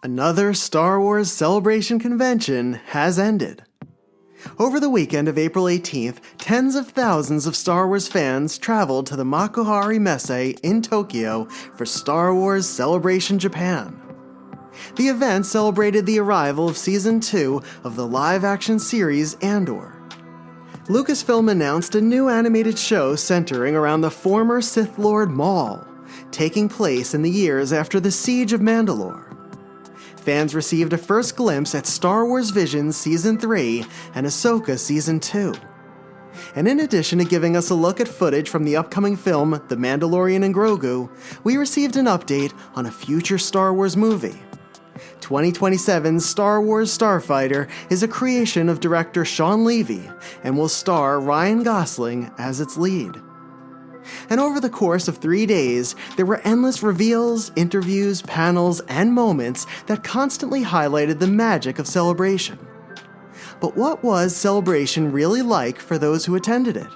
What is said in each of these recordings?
Another Star Wars Celebration convention has ended. Over the weekend of April 18th, tens of thousands of Star Wars fans traveled to the Makuhari Messe in Tokyo for Star Wars Celebration Japan. The event celebrated the arrival of Season 2 of the live-action series Andor. Lucasfilm announced a new animated show centering around the former Sith Lord Maul, taking place in the years after the Siege of Mandalore. Fans received a first glimpse at Star Wars Visions Season 3 and Ahsoka Season 2. And in addition to giving us a look at footage from the upcoming film The Mandalorian and Grogu, we received an update on a future Star Wars movie. 2027's Star Wars Starfighter is a creation of director Shawn Levy and will star Ryan Gosling as its lead. And over the course of 3 days, there were endless reveals, interviews, panels, and moments that constantly highlighted the magic of Celebration. But what was Celebration really like for those who attended it?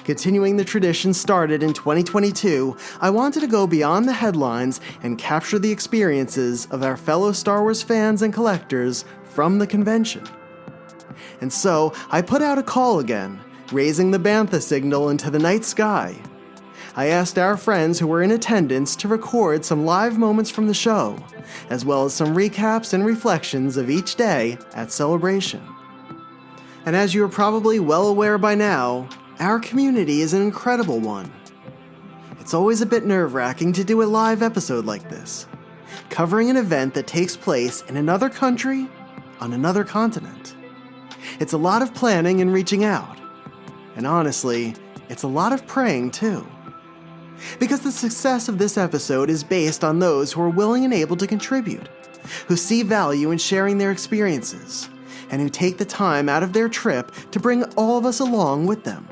Continuing the tradition started in 2022, I wanted to go beyond the headlines and capture the experiences of our fellow Star Wars fans and collectors from the convention. And so, I put out a call again, raising the Bantha signal into the night sky. I asked our friends who were in attendance to record some live moments from the show, as well as some recaps and reflections of each day at Celebration. And as you are probably well aware by now, our community is an incredible one. It's always a bit nerve-wracking to do a live episode like this, covering an event that takes place in another country, on another continent. It's a lot of planning and reaching out. And honestly, it's a lot of praying too. Because the success of this episode is based on those who are willing and able to contribute, who see value in sharing their experiences, and who take the time out of their trip to bring all of us along with them.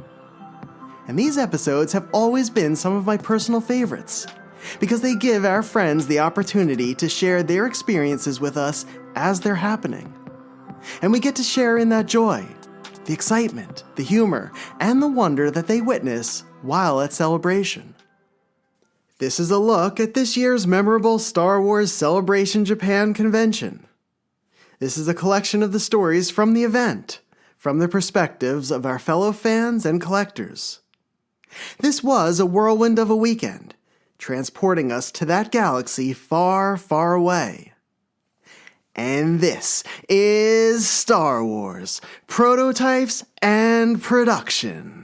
And these episodes have always been some of my personal favorites, because they give our friends the opportunity to share their experiences with us as they're happening. And we get to share in that joy, the excitement, the humor, and the wonder that they witness while at Celebration. This is a look at this year's memorable Star Wars Celebration Japan convention. This is a collection of the stories from the event, from the perspectives of our fellow fans and collectors. This was a whirlwind of a weekend, transporting us to that galaxy far, far away. And this is Star Wars, Prototypes and Production.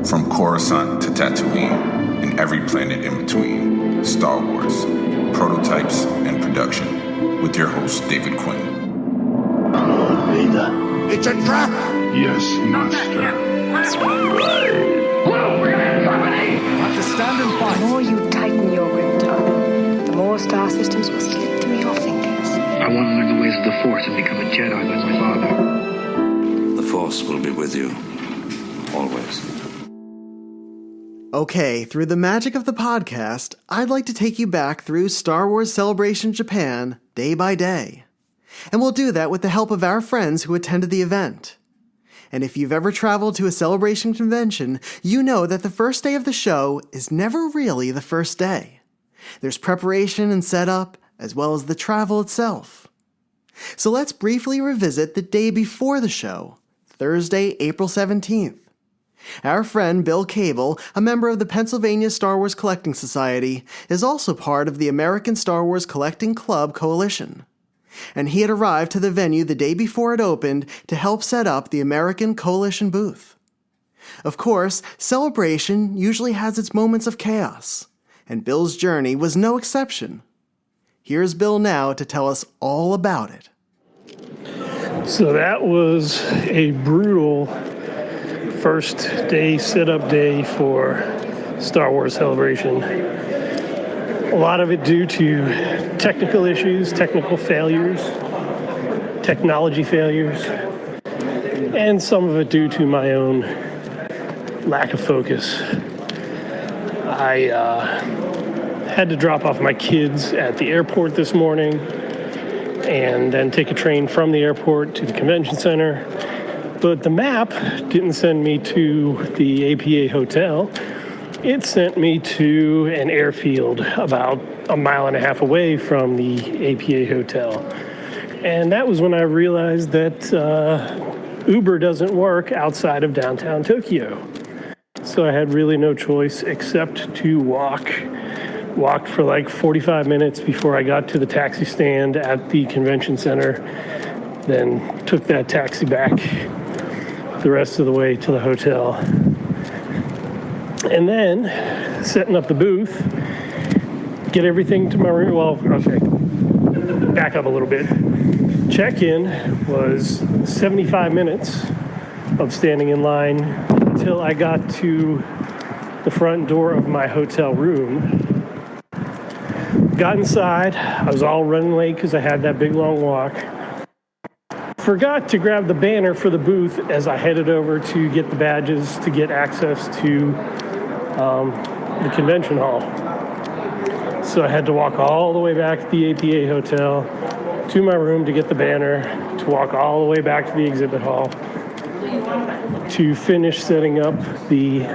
From Coruscant to Tatooine, and every planet in between, Star Wars, Prototypes and Production, with your host, David Quinn. Vader. It's a trap! Yes, Master. Whoa, we're gonna have company! Have to stand and fight. The more you tighten your grip, darling, the more star systems will slip through your fingers. I want to learn the ways of the Force and become a Jedi like my father. The Force will be with you, always. Okay, through the magic of the podcast, I'd like to take you back through Star Wars Celebration Japan day by day. And we'll do that with the help of our friends who attended the event. And if you've ever traveled to a Celebration convention, you know that the first day of the show is never really the first day. There's preparation and setup, as well as the travel itself. So let's briefly revisit the day before the show, Thursday, April 17th. Our friend Bill Cable, a member of the Pennsylvania Star Wars Collecting Society, is also part of the American Star Wars Collecting Club Coalition. And he had arrived to the venue the day before it opened to help set up the American Coalition booth. Of course, Celebration usually has its moments of chaos, and Bill's journey was no exception. Here's Bill now to tell us all about it. So that was a brutal first day, setup day for Star Wars Celebration. A lot of it due to technical issues, technical failures. technology failures, and some of it due to my own lack of focus. I had to drop off my kids at the airport this morning and then take a train from the airport to the convention center. But the map didn't send me to the APA hotel. It sent me to an airfield about a mile and a half away from the APA hotel. And that was when I realized that Uber doesn't work outside of downtown Tokyo. So I had really no choice except to walk. Walked for like 45 minutes before I got to the taxi stand at the convention center, then took that taxi back the rest of the way to the hotel. And then setting up the booth, get everything to my room. Well, okay, back up a little bit. Check-in was 75 minutes of standing in line until I got to the front door of my hotel room. Got inside. I was all running late because I had that big long walk. Forgot to grab the banner for the booth as I headed over to get the badges to get access to the convention hall. So I had to walk all the way back to the APA hotel, to my room to get the banner, to walk all the way back to the exhibit hall, to finish setting up the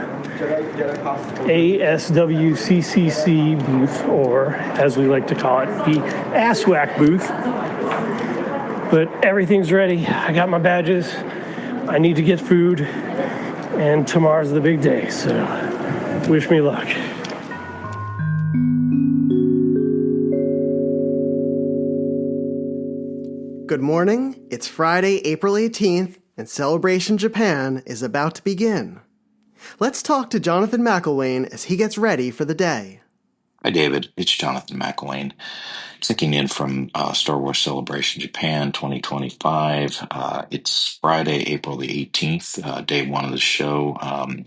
ASWCCC booth, or as we like to call it, the ASWAC booth. But everything's ready. I got my badges. I need to get food, and tomorrow's the big day, so wish me luck. Good morning. It's Friday, April 18th, and Celebration Japan is about to begin. Let's talk to Jonathan McElwain as he gets ready for the day. Hi, David. It's Jonathan McElwain, checking in from Star Wars Celebration Japan 2025. It's Friday, April the 18th, day one of the show. I'm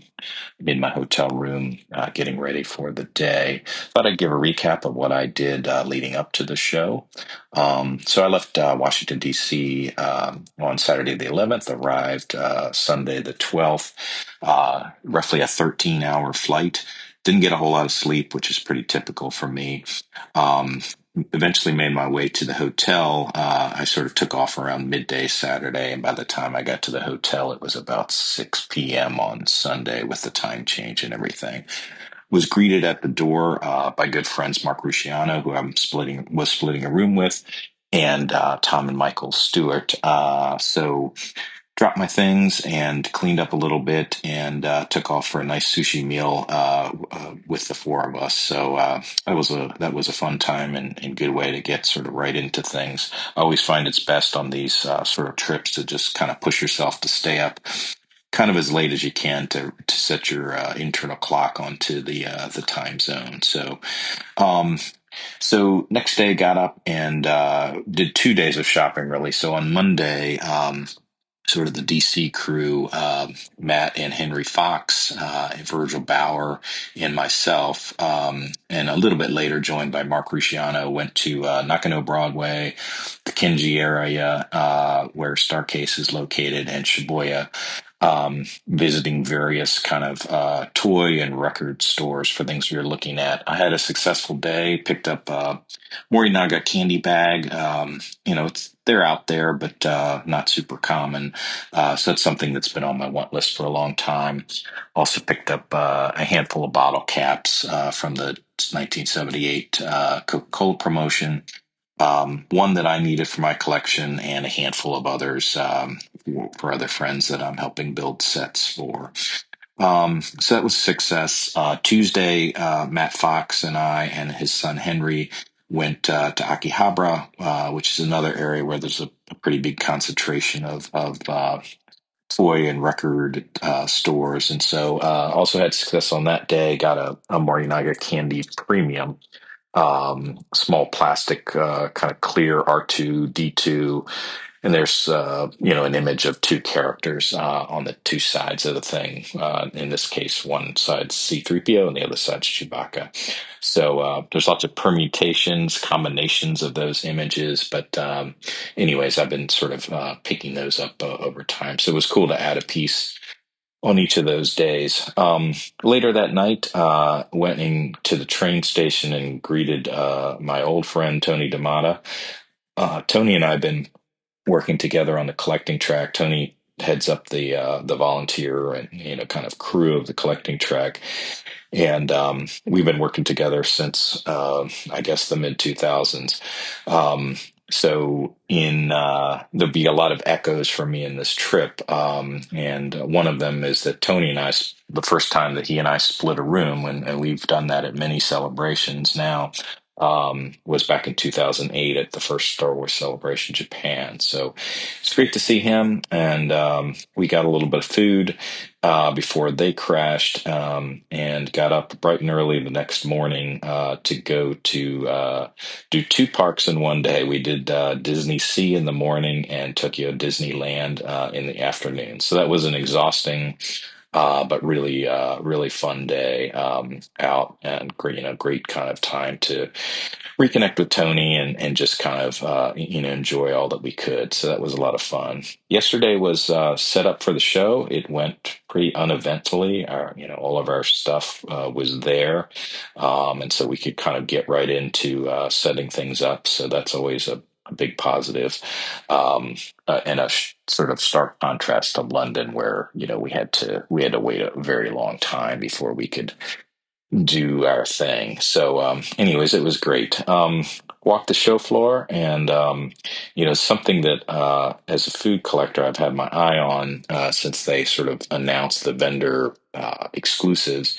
in my hotel room getting ready for the day. Thought I'd give a recap of what I did leading up to the show. So I left Washington, D.C. On Saturday the 11th, arrived Sunday the 12th, roughly a 13-hour flight. Didn't get a whole lot of sleep, which is pretty typical for me. Eventually made my way to the hotel. I sort of took off around midday Saturday, and by the time I got to the hotel, it was about 6 p.m. on Sunday with the time change and everything. Was greeted at the door by good friends Mark Rusciano, who was splitting a room with, and Tom and Michael Stewart. So dropped my things and cleaned up a little bit and took off for a nice sushi meal with the four of us. So that was a fun time and good way to get sort of right into things. I always find it's best on these sort of trips to just kind of push yourself to stay up kind of as late as you can to set your internal clock onto the time zone. So next day got up and did 2 days of shopping really. So on Monday, sort of the DC crew, Matt and Henry Fox, and Virgil Bauer, and myself, and a little bit later joined by Mark Rusciano, went to Nakano Broadway, the Kenji area, where Starcase is located, and Shibuya, visiting various kind of toy and record stores for things we were looking at. I had a successful day, picked up Morinaga candy bag. They're out there, but not super common. So that's something that's been on my want list for a long time. Also picked up a handful of bottle caps from the 1978 Coca-Cola promotion. One that I needed for my collection, and a handful of others for other friends that I'm helping build sets for. So that was a success. Tuesday, Matt Fox and I and his son Henry went to Akihabara, which is another area where there's a pretty big concentration of toy and record stores. And so also had success on that day, got a Morinaga Candy Premium, small plastic kind of clear R2D2 And there's, an image of two characters on the two sides of the thing. In this case, one side's C-3PO and the other side's Chewbacca. So there's lots of permutations, combinations of those images. But anyways, I've been sort of picking those up over time. So it was cool to add a piece on each of those days. Later that night, went into the train station and greeted my old friend, Tony D'Amata. Tony and I have been working together on the collecting track. Tony heads up the volunteer and kind of crew of the collecting track, and we've been working together since I guess the mid 2000s. So there'll be a lot of echoes for me in this trip, and one of them is that Tony and I, the first time that he and I split a room, and we've done that at many celebrations now, was back in 2008 at the first Star Wars Celebration Japan. So it's great to see him, and we got a little bit of food before they crashed, and got up bright and early the next morning to go to do two parks in one day. We did Disney Sea in the morning and Tokyo Disneyland in the afternoon. So that was an exhausting but really, really fun day out, and great kind of time to reconnect with Tony and just kind of enjoy all that we could. So that was a lot of fun. Yesterday was set up for the show. It went pretty uneventfully. All of our stuff was there, and so we could kind of get right into setting things up. So that's always a big positive, and a sort of stark contrast to London, where we had to wait a very long time before we could do our thing. So, anyways, it was great. Walked the show floor, and something that as a food collector I've had my eye on since they sort of announced the vendor exclusives.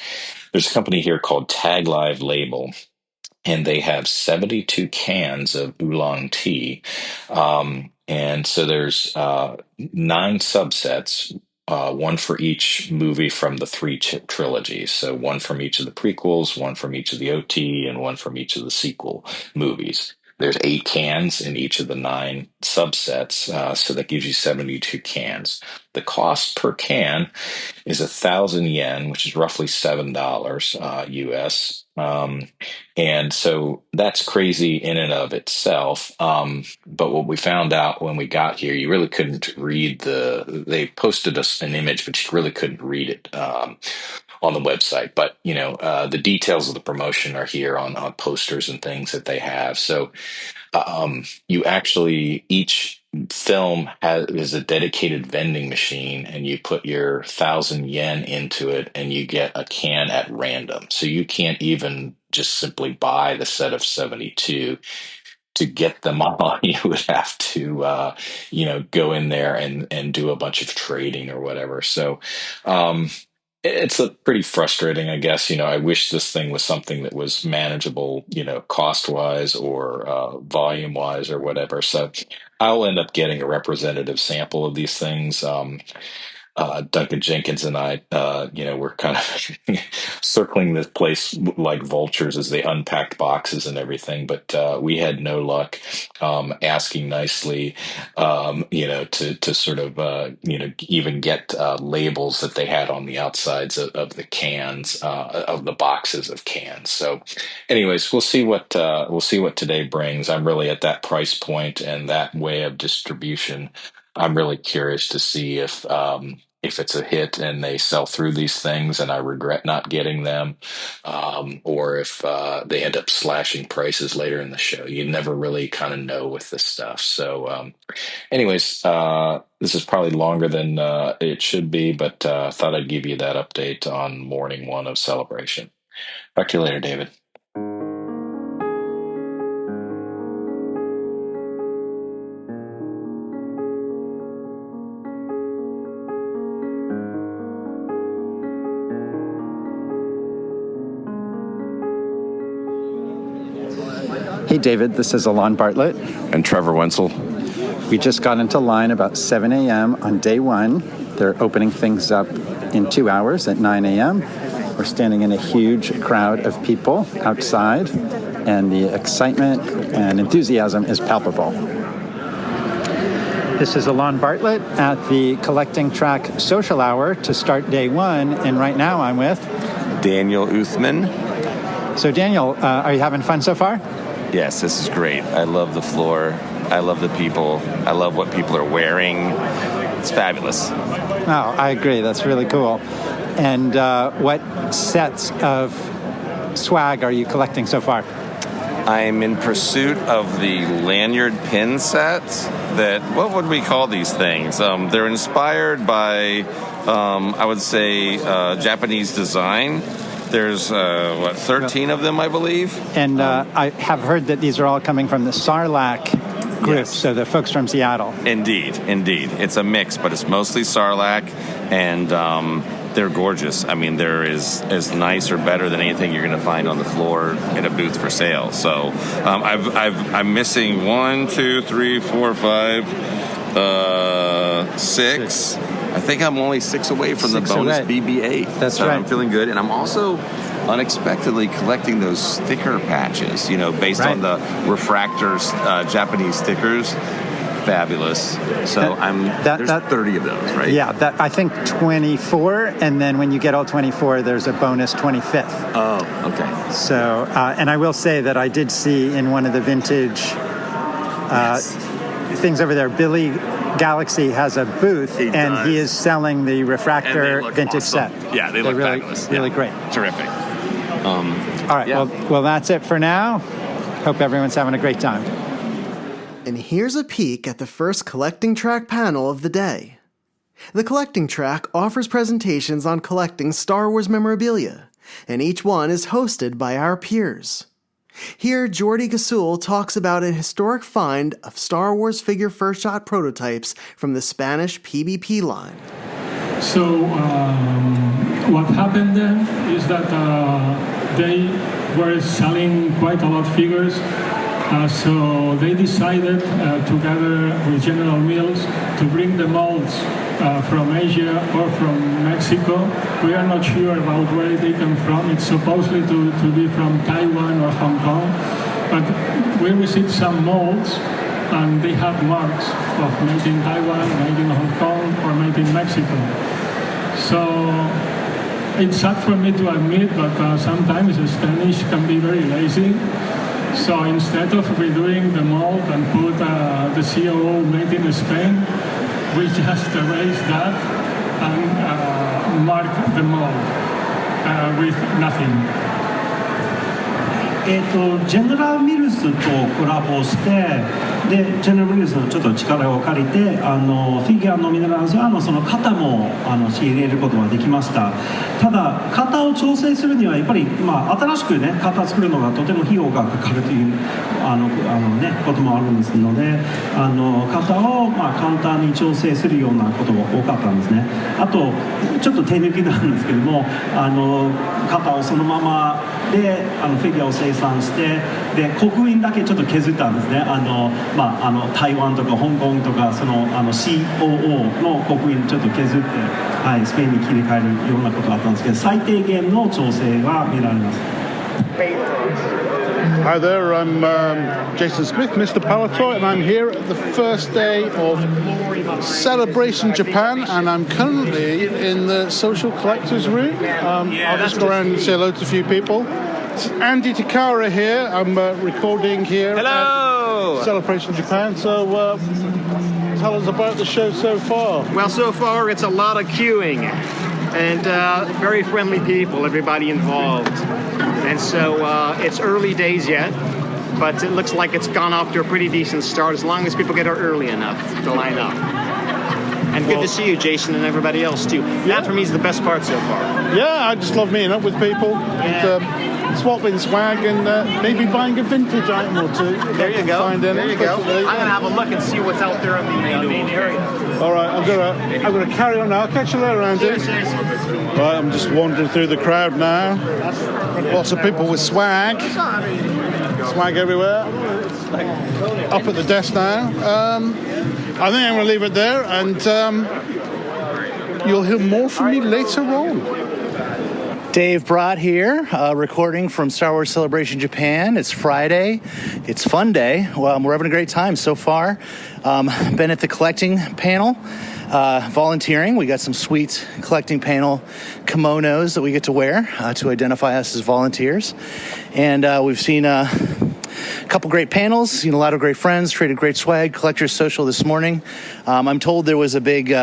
There's a company here called Tag Live Label, and they have 72 cans of oolong tea. And so there's 9 subsets, one for each movie from the 3 trilogies. So one from each of the prequels, one from each of the OT, and one from each of the sequel movies. There's 8 cans in each of the 9 subsets, so that gives you 72 cans. The cost per can is 1,000 yen, which is roughly $7 US. And so that's crazy in and of itself. But what we found out when we got here, you really couldn't read they posted us an image, but you really couldn't read it on the website. But, the details of the promotion are here on posters and things that they have. So you actually, each film is a dedicated vending machine, and you put your 1,000 yen into it and you get a can at random. So you can't even just simply buy the set of 72 to get them all. You would have to go in there and do a bunch of trading or whatever. So it's pretty frustrating, I guess. I wish this thing was something that was manageable, cost wise or volume wise or whatever. So I'll end up getting a representative sample of these things. Duncan Jenkins and I, we're kind of circling this place like vultures as they unpacked boxes and everything. But we had no luck asking nicely, to sort of, even get labels that they had on the outsides of the cans, of the boxes of cans. So, anyways, we'll see what today brings. I'm really at that price point and that way of distribution. I'm really curious to see if it's a hit and they sell through these things and I regret not getting them, or if they end up slashing prices later in the show. You never really kind of know with this stuff. So anyways, this is probably longer than it should be, but thought I'd give you that update on morning 1 of Celebration. Talk to you later, David. Hey, David, this is Elon Bartlett. And Trevor Wencl. We just got into line about 7 a.m. on day 1. They're opening things up in 2 hours at 9 a.m. We're standing in a huge crowd of people outside, and the excitement and enthusiasm is palpable. This is Elon Bartlett at the Collecting Track Social Hour to start day one, and right now I'm with Daniel Uthman. So Daniel, are you having fun so far? Yes, this is great. I love the floor. I love the people. I love what people are wearing. It's fabulous. Oh, I agree. That's really cool. And what sets of swag are you collecting so far? I'm in pursuit of the lanyard pin sets that, what would we call these things? They're inspired by, I would say, Japanese design. There's, 13 of them, I believe? And I have heard that these are all coming from the Sarlacc group, yes. So the folks from Seattle. Indeed. It's a mix, but it's mostly Sarlacc, and they're gorgeous. I mean, they're as nice or better than anything you're going to find on the floor in a booth for sale. So I'm missing 6. I think I'm only 6 away from the bonus BB-8. That's so right. I'm feeling good, and I'm also unexpectedly collecting those sticker patches. Based on the refractors, Japanese stickers. Fabulous. So there's 30 of those, right? Yeah, I think 24, and then when you get all 24, there's a bonus 25th. Oh, okay. So, and I will say that I did see in one of the vintage things over there, Billy Galaxy has a booth, and he is selling the refractor vintage set. Yeah, they look fabulous. Really great. Terrific. All right, well, that's it for now. Hope everyone's having a great time. And here's a peek at the first Collecting Track panel of the day. The Collecting Track offers presentations on collecting Star Wars memorabilia, and each one is hosted by our peers. Here, Jordi Gasul talks about a historic find of Star Wars figure first shot prototypes from the Spanish PBP line. So what happened then is that they were selling quite a lot of figures. So they decided, together with General Mills, to bring the molds from Asia or from Mexico. We are not sure about where they come from. It's supposedly to be from Taiwan or Hong Kong. But we received some molds, and they have marks of made in Taiwan, made in Hong Kong, or made in Mexico. So it's sad for me to admit, but sometimes the Spanish can be very lazy. So instead of redoing the mold and put the COO made in Spain, we just erase that and mark the mold with nothing. ジェネラルミルズとコラボして、でジェネラルミルズのちょっと力を借りてフィギュアのミネラルズはその型も仕入れることができました。ただ型を調整するにはやっぱり、新しくね型作るのがとても費用がかかるということもあるんですので型を簡単に調整するようなことが多かったんですね。あとちょっと手抜きなんですけども型をそのままでフィギュアを生産してで刻印だけちょっと削ったんですね。台湾とか香港とかそのCOO の刻印ちょっと削って、スペインに切り替えるようなことがあったんですけど最低限の調整が見られます。Hi there, I'm Jason Smith, Mr. Palatoy, and I'm here at the first day of Celebration Japan, and I'm currently in the social collectors room. I'll just go around and say hello to a few people. It's Andy Takara here. I'm recording here at Celebration Japan. So tell us about the show so far. Well, so far it's a lot of queuing and very friendly people, everybody involved. And so it's early days yet, but it looks like it's gone off to a pretty decent start as long as people get out early enough to line up. And good to see you, Jason, and everybody else, too. That, for me, is the best part so far. Yeah, I just love meeting up with people and swapping swag and maybe buying a vintage item or two. There you go. There you go. I'm going to have a look and see what's out there in the main area. All right, I'm gonna carry on now. I'll catch you later, Andy. Right, I'm just wandering through the crowd now. Lots of people with swag. Swag everywhere. Up at the desk now. I think I'm going to leave it there, and you'll hear more from me later on. Dave Brott here, recording from Star Wars Celebration Japan. It's Friday. It's fun day. Well, we're having a great time so far. Been at the collecting panel, volunteering. We got some sweet collecting panel kimonos that we get to wear to identify us as volunteers. And we've seen a couple great panels, seen a lot of great friends, traded great swag, collectors social this morning. I'm told there was a big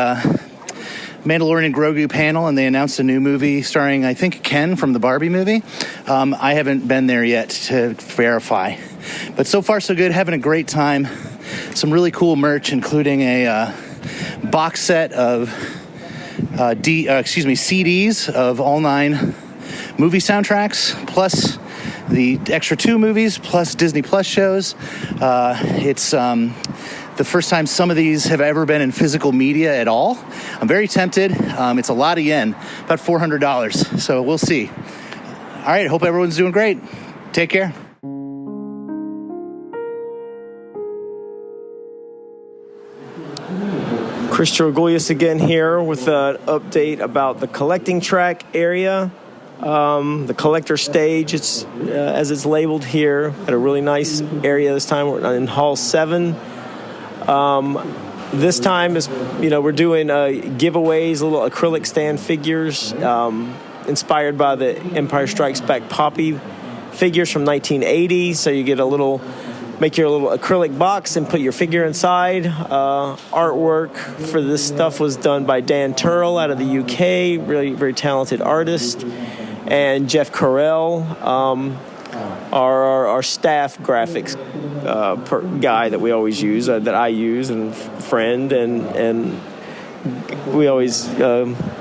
Mandalorian Grogu panel, and they announced a new movie starring, I think, Ken from the Barbie movie. I haven't been there yet to verify. But so far, so good. Having a great time. Some really cool merch, including a box set of CDs of all 9 movie soundtracks, plus the extra 2 movies, plus Disney Plus shows. It's the first time some of these have ever been in physical media at all. I'm very tempted. It's a lot of yen, about $400. So we'll see. All right, hope everyone's doing great. Take care. Chris Georgoulias again here with an update about the collecting track area. The collector stage, it's as it's labeled here, at a really nice area this time. We're in Hall 7. This time is, we're doing giveaways, little acrylic stand figures, inspired by the Empire Strikes Back Poppy figures from 1980. So you get make your little acrylic box and put your figure inside. Artwork for this stuff was done by Dan Turrell out of the UK, really very talented artist, and Jeff Karl, our staff graphics guy that we always use, that I use, and friend, and we always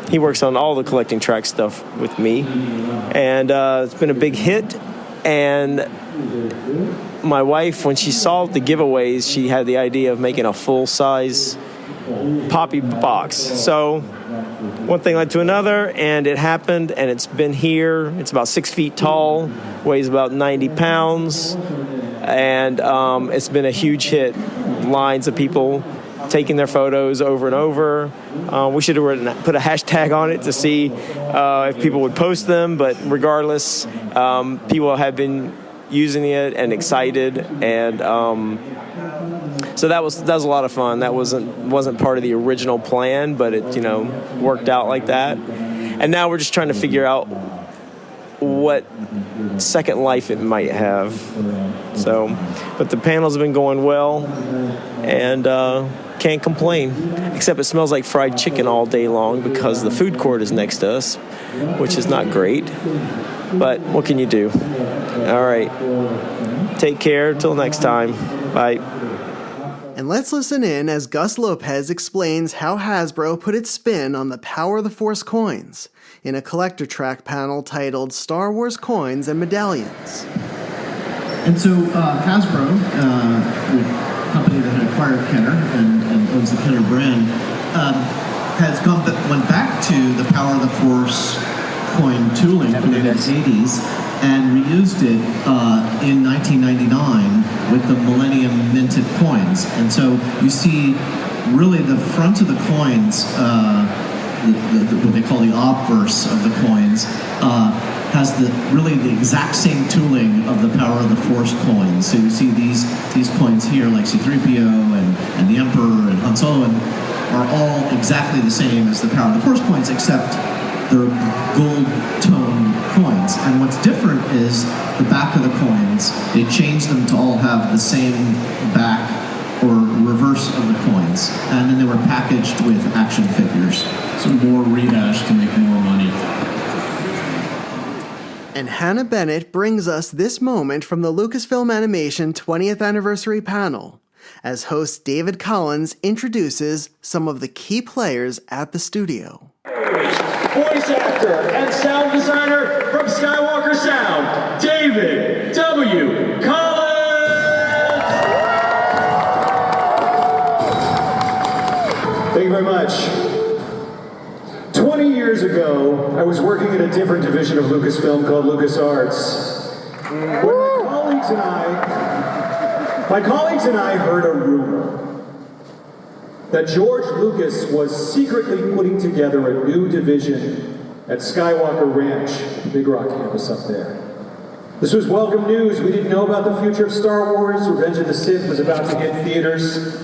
he works on all the collecting track stuff with me, and it's been a big hit. And my wife, when she saw the giveaways, she had the idea of making a full-size Poppy box. So one thing led to another, and it happened, and it's been here. It's about 6 feet tall, weighs about 90 pounds, and it's been a huge hit. Lines of people taking their photos over and over. We should have put a hashtag on it to see if people would post them, but regardless, people have been using it and excited, and so that was a lot of fun. That wasn't part of the original plan, but it worked out like that. And now we're just trying to figure out what second life it might have. So, but the panels have been going well, and can't complain. Except it smells like fried chicken all day long because the food court is next to us, which is not great. But what can you do? All right. Take care. Till next time. Bye. And let's listen in as Gus Lopez explains how Hasbro put its spin on the Power of the Force coins in a collector track panel titled Star Wars Coins and Medallions. And so Hasbro, the company that had acquired Kenner and owns the Kenner brand, went back to the Power of the Force coin tooling from the 80s and reused it in 1999 with the Millennium minted coins. And so you see really the front of the coins, what they call the obverse of the coins, has really the exact same tooling of the Power of the Force coins. So you see these coins here, like C-3PO and the Emperor and Han Solo, are all exactly the same as the Power of the Force coins, except they're gold tone coins. And what's different is the back of the coins. They changed them to all have the same back or reverse of the coins. And then they were packaged with action figures. Some more rehash to make more money. And Hannah Bennett brings us this moment from the Lucasfilm Animation 20th Anniversary panel, as host David Collins introduces some of the key players at the studio. Voice actor and sound designer from Skywalker Sound, David W. Collins! Thank you very much. 20 years ago, I was working at a different division of Lucasfilm called LucasArts. When my colleagues and I heard a rumor that George Lucas was secretly putting together a new division at Skywalker Ranch, the Big Rock campus up there. This was welcome news. We didn't know about the future of Star Wars. Revenge of the Sith was about to hit theaters.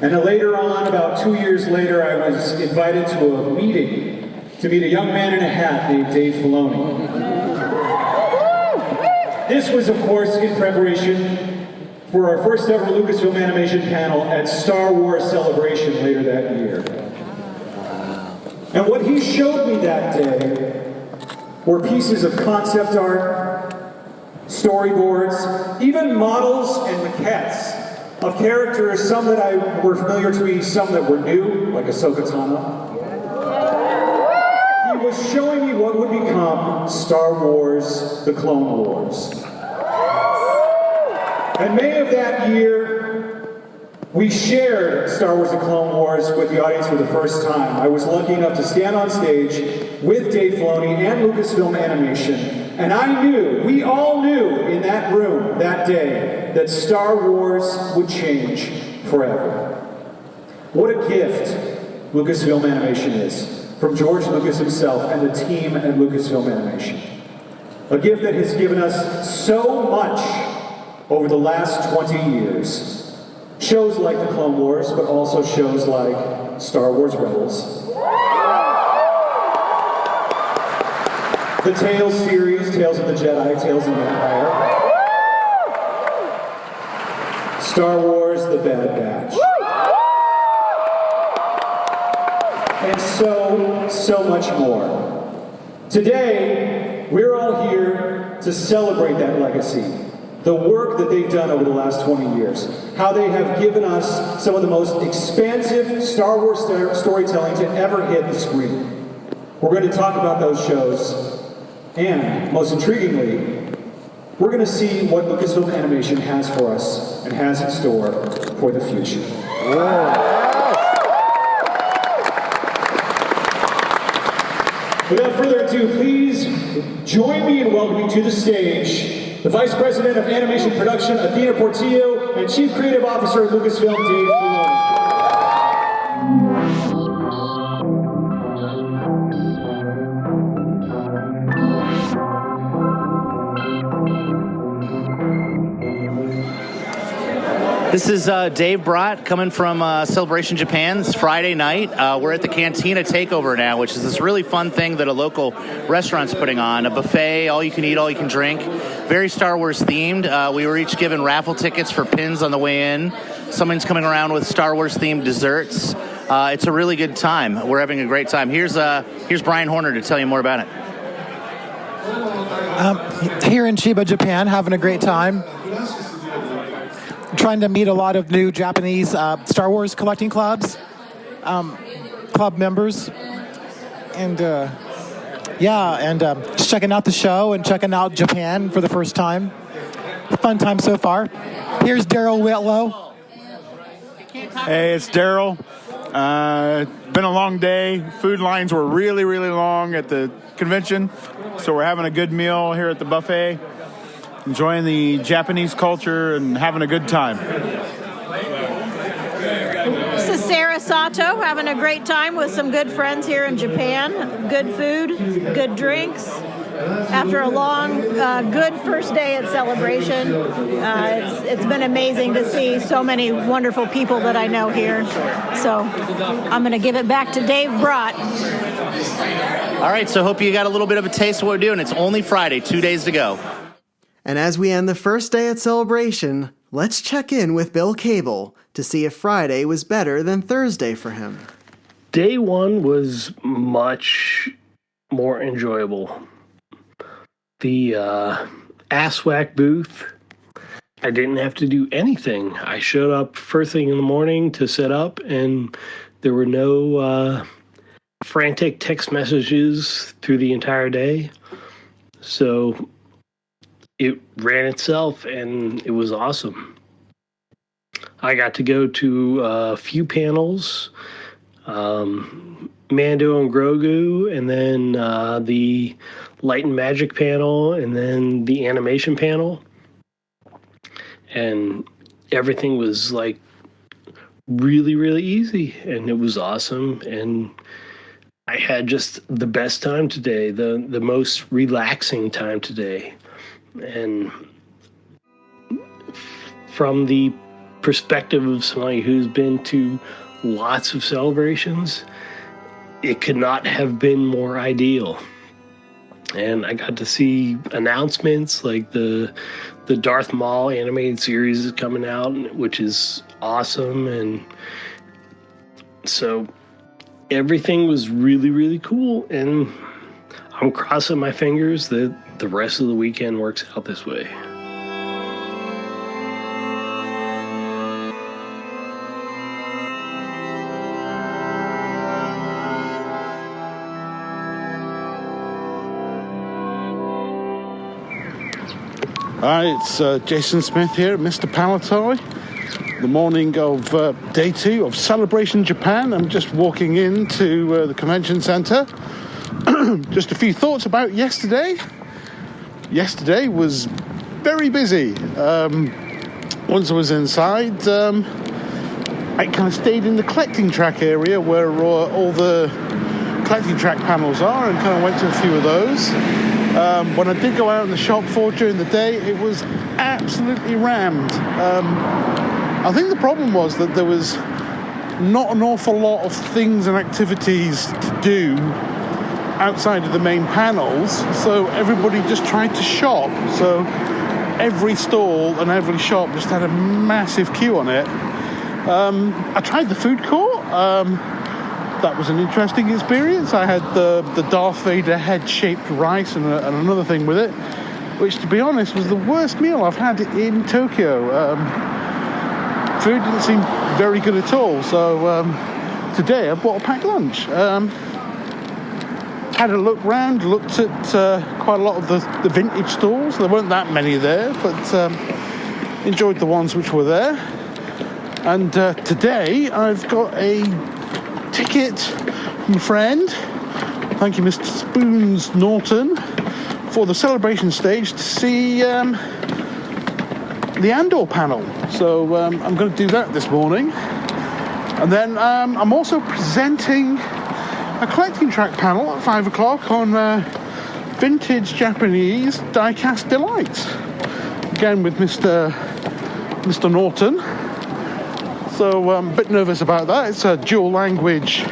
And then later on, about 2 years later, I was invited to a meeting to meet a young man in a hat named Dave Filoni. This was, of course, in preparation for our first ever Lucasfilm Animation panel at Star Wars Celebration later that year. And what he showed me that day were pieces of concept art, storyboards, even models and maquettes of characters, some that were familiar to me, some that were new, like Ahsoka Tano. He was showing me what would become Star Wars: The Clone Wars. In May of that year, we shared Star Wars: The Clone Wars with the audience for the first time. I was lucky enough to stand on stage with Dave Filoni and Lucasfilm Animation, and I knew, we all knew in that room that day, that Star Wars would change forever. What a gift Lucasfilm Animation is, from George Lucas himself and the team at Lucasfilm Animation. A gift that has given us so much over the last 20 years. Shows like The Clone Wars, but also shows like Star Wars Rebels. The Tales series, Tales of the Jedi, Tales of the Empire. Star Wars: The Bad Batch. And so much more. Today, we're all here to celebrate that legacy. The work that they've done over the last 20 years. How they have given us some of the most expansive Star Wars storytelling to ever hit the screen. We're going to talk about those shows. And, most intriguingly, we're going to see what Lucasfilm Animation has for us and has in store for the future. Without further ado, please join me in welcoming to the stage the Vice President of Animation Production, Athena Portillo, and Chief Creative Officer at Lucasfilm, Dave Filoni. This is Dave Brott coming from Celebration Japan. It's Friday night. We're at the Cantina Takeover now, which is this really fun thing that a local restaurant's putting on. A buffet, all you can eat, all you can drink. Very Star Wars themed. We were each given raffle tickets for pins on the way in. Someone's coming around with Star Wars themed desserts. It's a really good time. We're having a great time. Here's Brian Horner to tell you more about it. Here in Chiba, Japan, having a great time. Trying to meet a lot of new Japanese Star Wars collecting club members, and just checking out the show and checking out Japan for the first time. Fun time so far. Here's Daryl Whitlow. Hey, it's Daryl. Been a long day. Food lines were really, really long at the convention, so we're having a good meal here at the buffet. Enjoying the Japanese culture and having a good time. This is Sarah Sato, having a great time with some good friends here in Japan. Good food, good drinks. After a long, good first day at Celebration, it's been amazing to see so many wonderful people that I know here. So I'm going to give it back to Dave Brott. All right, so hope you got a little bit of a taste of what we're doing. It's only Friday, 2 days to go. And as we end the first day at Celebration, let's check in with Bill Cable to see if Friday was better than Thursday for him. Day one was much more enjoyable. The ASWAC booth, I didn't have to do anything. I showed up first thing in the morning to set up, and there were no frantic text messages through the entire day. So it ran itself, and it was awesome. I got to go to a few panels, Mando and Grogu, and then the Light and Magic panel, and then the animation panel. And everything was like really, really easy, and it was awesome. And I had just the best time today, the most relaxing time today. And from the perspective of somebody who's been to lots of celebrations, it could not have been more ideal. And I got to see announcements like the Darth Maul animated series is coming out, which is awesome. And so everything was really, really cool. And I'm crossing my fingers that the rest of the weekend works out this way. Hi, it's Jason Smith here at Mr. Palatoy. The morning of day 2 of Celebration Japan. I'm just walking into the convention center. Just a few thoughts about yesterday. Yesterday was very busy. Once I was inside, I kind of stayed in the collecting track area where all the collecting track panels are and kind of went to a few of those. When I did go out in the shop floor during the day, it was absolutely rammed. I think the problem was that there was not an awful lot of things and activities to do outside of the main panels, so everybody just tried to shop. So every stall and every shop just had a massive queue on it. I tried the food court. That was an interesting experience. I had the Darth Vader head-shaped rice and another thing with it, which, to be honest, was the worst meal I've had in Tokyo. Food didn't seem very good at all, so today I bought a packed lunch. Had a look round, looked at quite a lot of the vintage stalls. There weren't that many there, but enjoyed the ones which were there. And today I've got a ticket from a friend. Thank you, Mr. Spoons Norton, for the celebration stage to see the Andor panel. So I'm going to do that this morning. And then I'm also presenting a collecting track panel at 5 o'clock on vintage Japanese die-cast delights. Again with Mr. Norton. So I'm a bit nervous about that. It's a dual language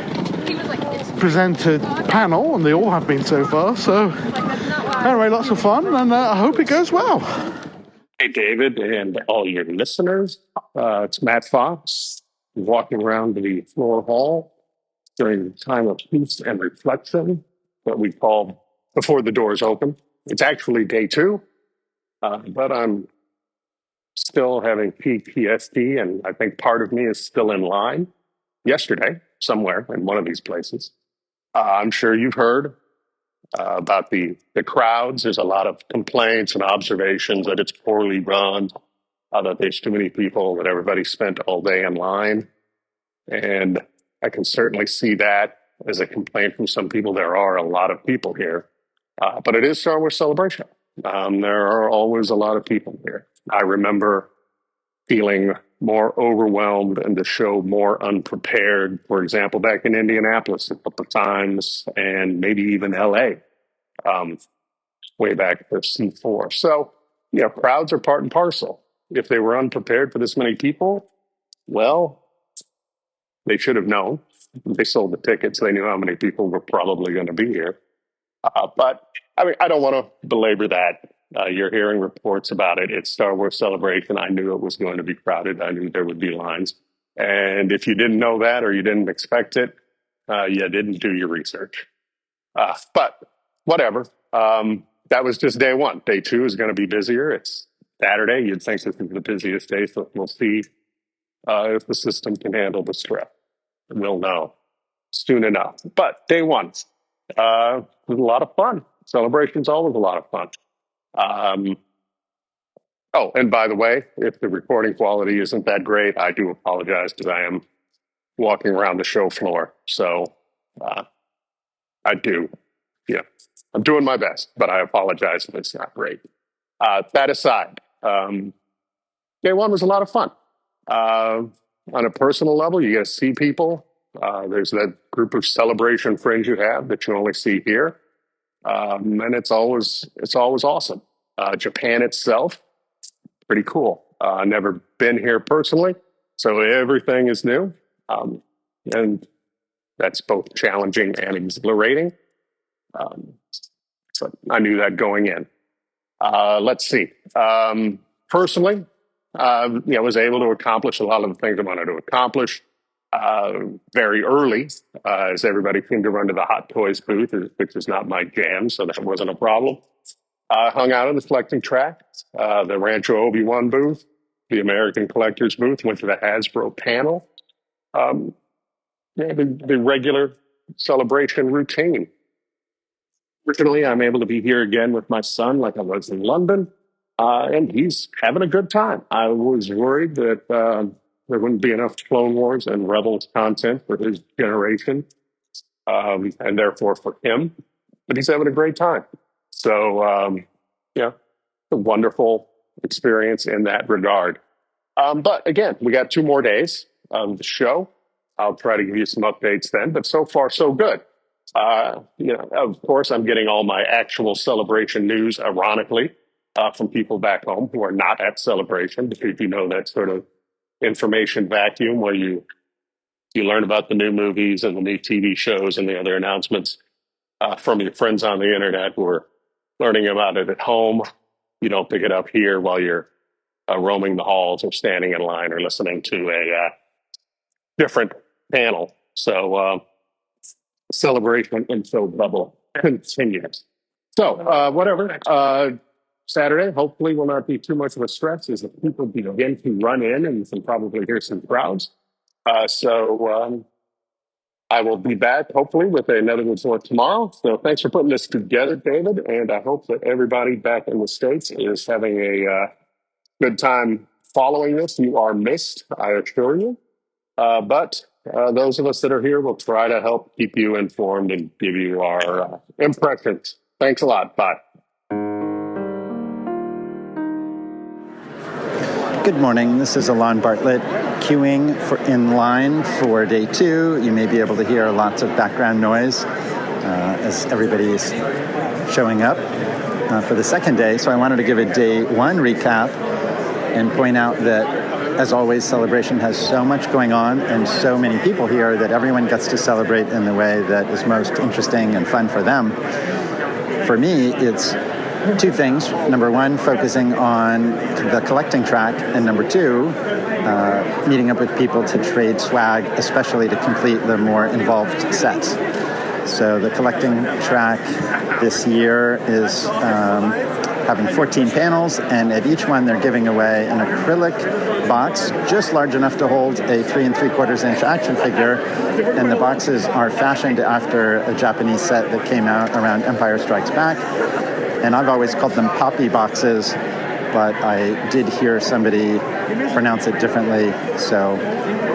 presented panel, and they all have been so far. So anyway, lots of fun, and I hope it goes well. Hey, David, and all your listeners. It's Matt Fox, walking around the floor hall during the time of peace and reflection, what we call before the doors open. It's actually day 2, but I'm still having PTSD, and I think part of me is still in line yesterday, somewhere in one of these places. I'm sure you've heard about the crowds. There's a lot of complaints and observations that it's poorly run, that there's too many people, that everybody spent all day in line. And I can certainly see that as a complaint from some people. There are a lot of people here, but it is Star Wars Celebration. There are always a lot of people here. I remember feeling more overwhelmed and the show more unprepared, for example, back in Indianapolis a couple of times, and maybe even LA, way back for C4. So, crowds are part and parcel. If they were unprepared for this many people, well, they should have known. They sold the tickets. They knew how many people were probably going to be here. But I don't want to belabor that. You're hearing reports about it. It's Star Wars Celebration. I knew it was going to be crowded. I knew there would be lines. And if you didn't know that or you didn't expect it, you didn't do your research. But whatever. That was just day 1. Day 2 is going to be busier. It's Saturday. You'd think this is the busiest day, so we'll see if the system can handle the stress. We'll know soon enough. But day 1 was a lot of fun. Celebration's always a lot of fun. Oh, and by the way, if the recording quality isn't that great, I do apologize because I am walking around the show floor. So I do. Yeah, I'm doing my best, but I apologize if it's not great. That aside, day 1 was a lot of fun. On a personal level, you get to see people There's that group of celebration friends you have that you only see here. And it's always awesome. Japan itself, pretty cool. Never been here personally, so everything is new. And that's both challenging and exhilarating. So I knew that going in. Let's see. Personally, I was able to accomplish a lot of the things I wanted to accomplish very early, as everybody seemed to run to the Hot Toys booth, which is not my jam, so that wasn't a problem. Hung out in the collecting track, the Rancho Obi-Wan booth, the American Collectors booth, went to the Hasbro panel. The regular celebration routine. Fortunately, I'm able to be here again with my son like I was in London, and he's having a good time. I was worried that there wouldn't be enough Clone Wars and Rebels content for his generation, and therefore for him, but he's having a great time. So, a wonderful experience in that regard. But again, we got 2 more days of the show. I'll try to give you some updates then, but so far, so good. Of course, I'm getting all my actual celebration news, ironically, from people back home who are not at Celebration, because that sort of information vacuum where you learn about the new movies and the new TV shows and the other announcements from your friends on the internet who are learning about it at home. You don't pick it up here while you're roaming the halls or standing in line or listening to a different panel. So celebration info bubble continues. So whatever. Saturday hopefully will not be too much of a stress as the people begin to run in, and you can probably hear some crowds. So I will be back hopefully with another report tomorrow. So thanks for putting this together, David, and I hope that everybody back in the States is having a good time following this. You are missed, I assure you. But those of us that are here will try to help keep you informed and give you our impressions. Thanks a lot. Bye. Good morning. This is Elon Bartlett queuing in line for day 2. You may be able to hear lots of background noise as everybody is showing up for the second day. So I wanted to give a day 1 recap and point out that, as always, Celebration has so much going on and so many people here that everyone gets to celebrate in the way that is most interesting and fun for them. For me, it's 2 things. Number 1, focusing on the collecting track, and number 2, meeting up with people to trade swag, especially to complete the more involved sets. So the collecting track this year is having 14 panels, and at each one they're giving away an acrylic box just large enough to hold a 3 3/4 inch action figure, and the boxes are fashioned after a Japanese set that came out around Empire Strikes Back. And I've always called them poppy boxes, but I did hear somebody pronounce it differently, so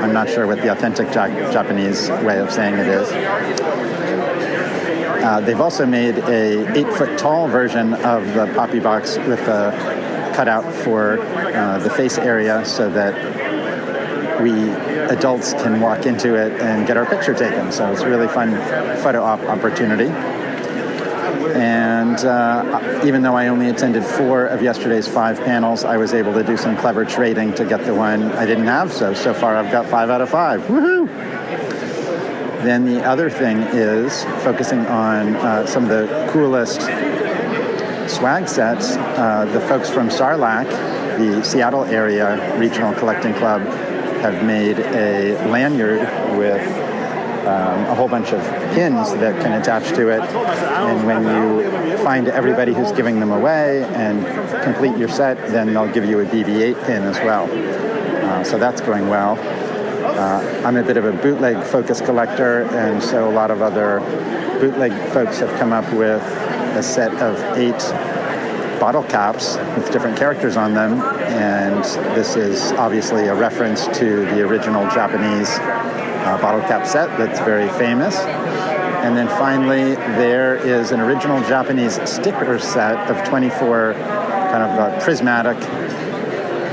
I'm not sure what the authentic Japanese way of saying it is. They've also made a 8-foot tall version of the poppy box with a cutout for the face area so that we adults can walk into it and get our picture taken. So it's a really fun photo op opportunity. And even though I only attended 4 of yesterday's 5 panels, I was able to do some clever trading to get the one I didn't have. So far I've got 5 out of 5. Woohoo! Then the other thing is focusing on some of the coolest swag sets. The folks from Sarlacc, the Seattle area regional collecting club, have made a lanyard with a whole bunch of pins that can attach to it. And when you find everybody who's giving them away and complete your set, then they'll give you a BB-8 pin as well. So that's going well. I'm a bit of a bootleg focus collector, and so a lot of other bootleg folks have come up with a set of 8 bottle caps with different characters on them, and this is obviously a reference to the original Japanese bottle cap set that's very famous. And then finally, there is an original Japanese sticker set of 24 kind of prismatic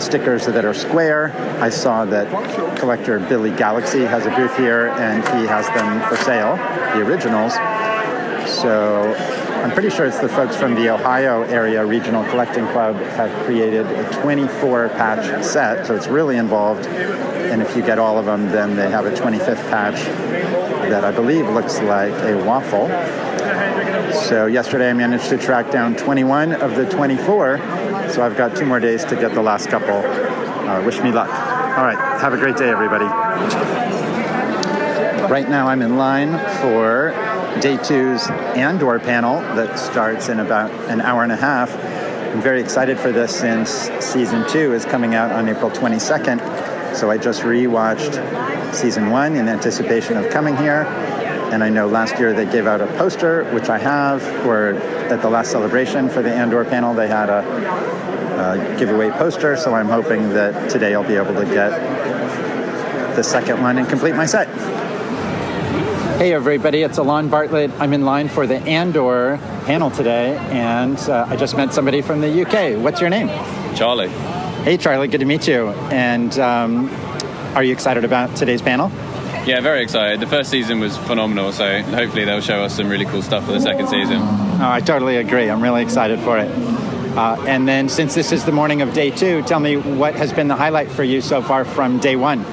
stickers that are square. I saw that collector Billy Galaxy has a booth here, and he has them for sale, the originals. So I'm pretty sure it's the folks from the Ohio Area Regional Collecting Club have created a 24-patch set, so it's really involved. And if you get all of them, then they have a 25th patch that I believe looks like a waffle. So yesterday I managed to track down 21 of the 24, so I've got 2 more days to get the last couple. Wish me luck. All right, have a great day, everybody. Right now I'm in line for Day 2's Andor panel that starts in about an hour and a half. I'm very excited for this since Season 2 is coming out on April 22nd. So I just re-watched Season 1 in anticipation of coming here. And I know last year they gave out a poster, which I have, or at the last celebration for the Andor panel, they had a giveaway poster. So I'm hoping that today I'll be able to get the second one and complete my set. Hey everybody, it's Elon Bartlett. I'm in line for the Andor panel today, and I just met somebody from the UK. What's your name? Charlie. Hey Charlie, good to meet you. And are you excited about today's panel? Yeah, very excited. The first season was phenomenal, so hopefully they'll show us some really cool stuff for the second season. Oh, I totally agree. I'm really excited for it. And then since this is the morning of Day 2, tell me what has been the highlight for you so far from Day 1?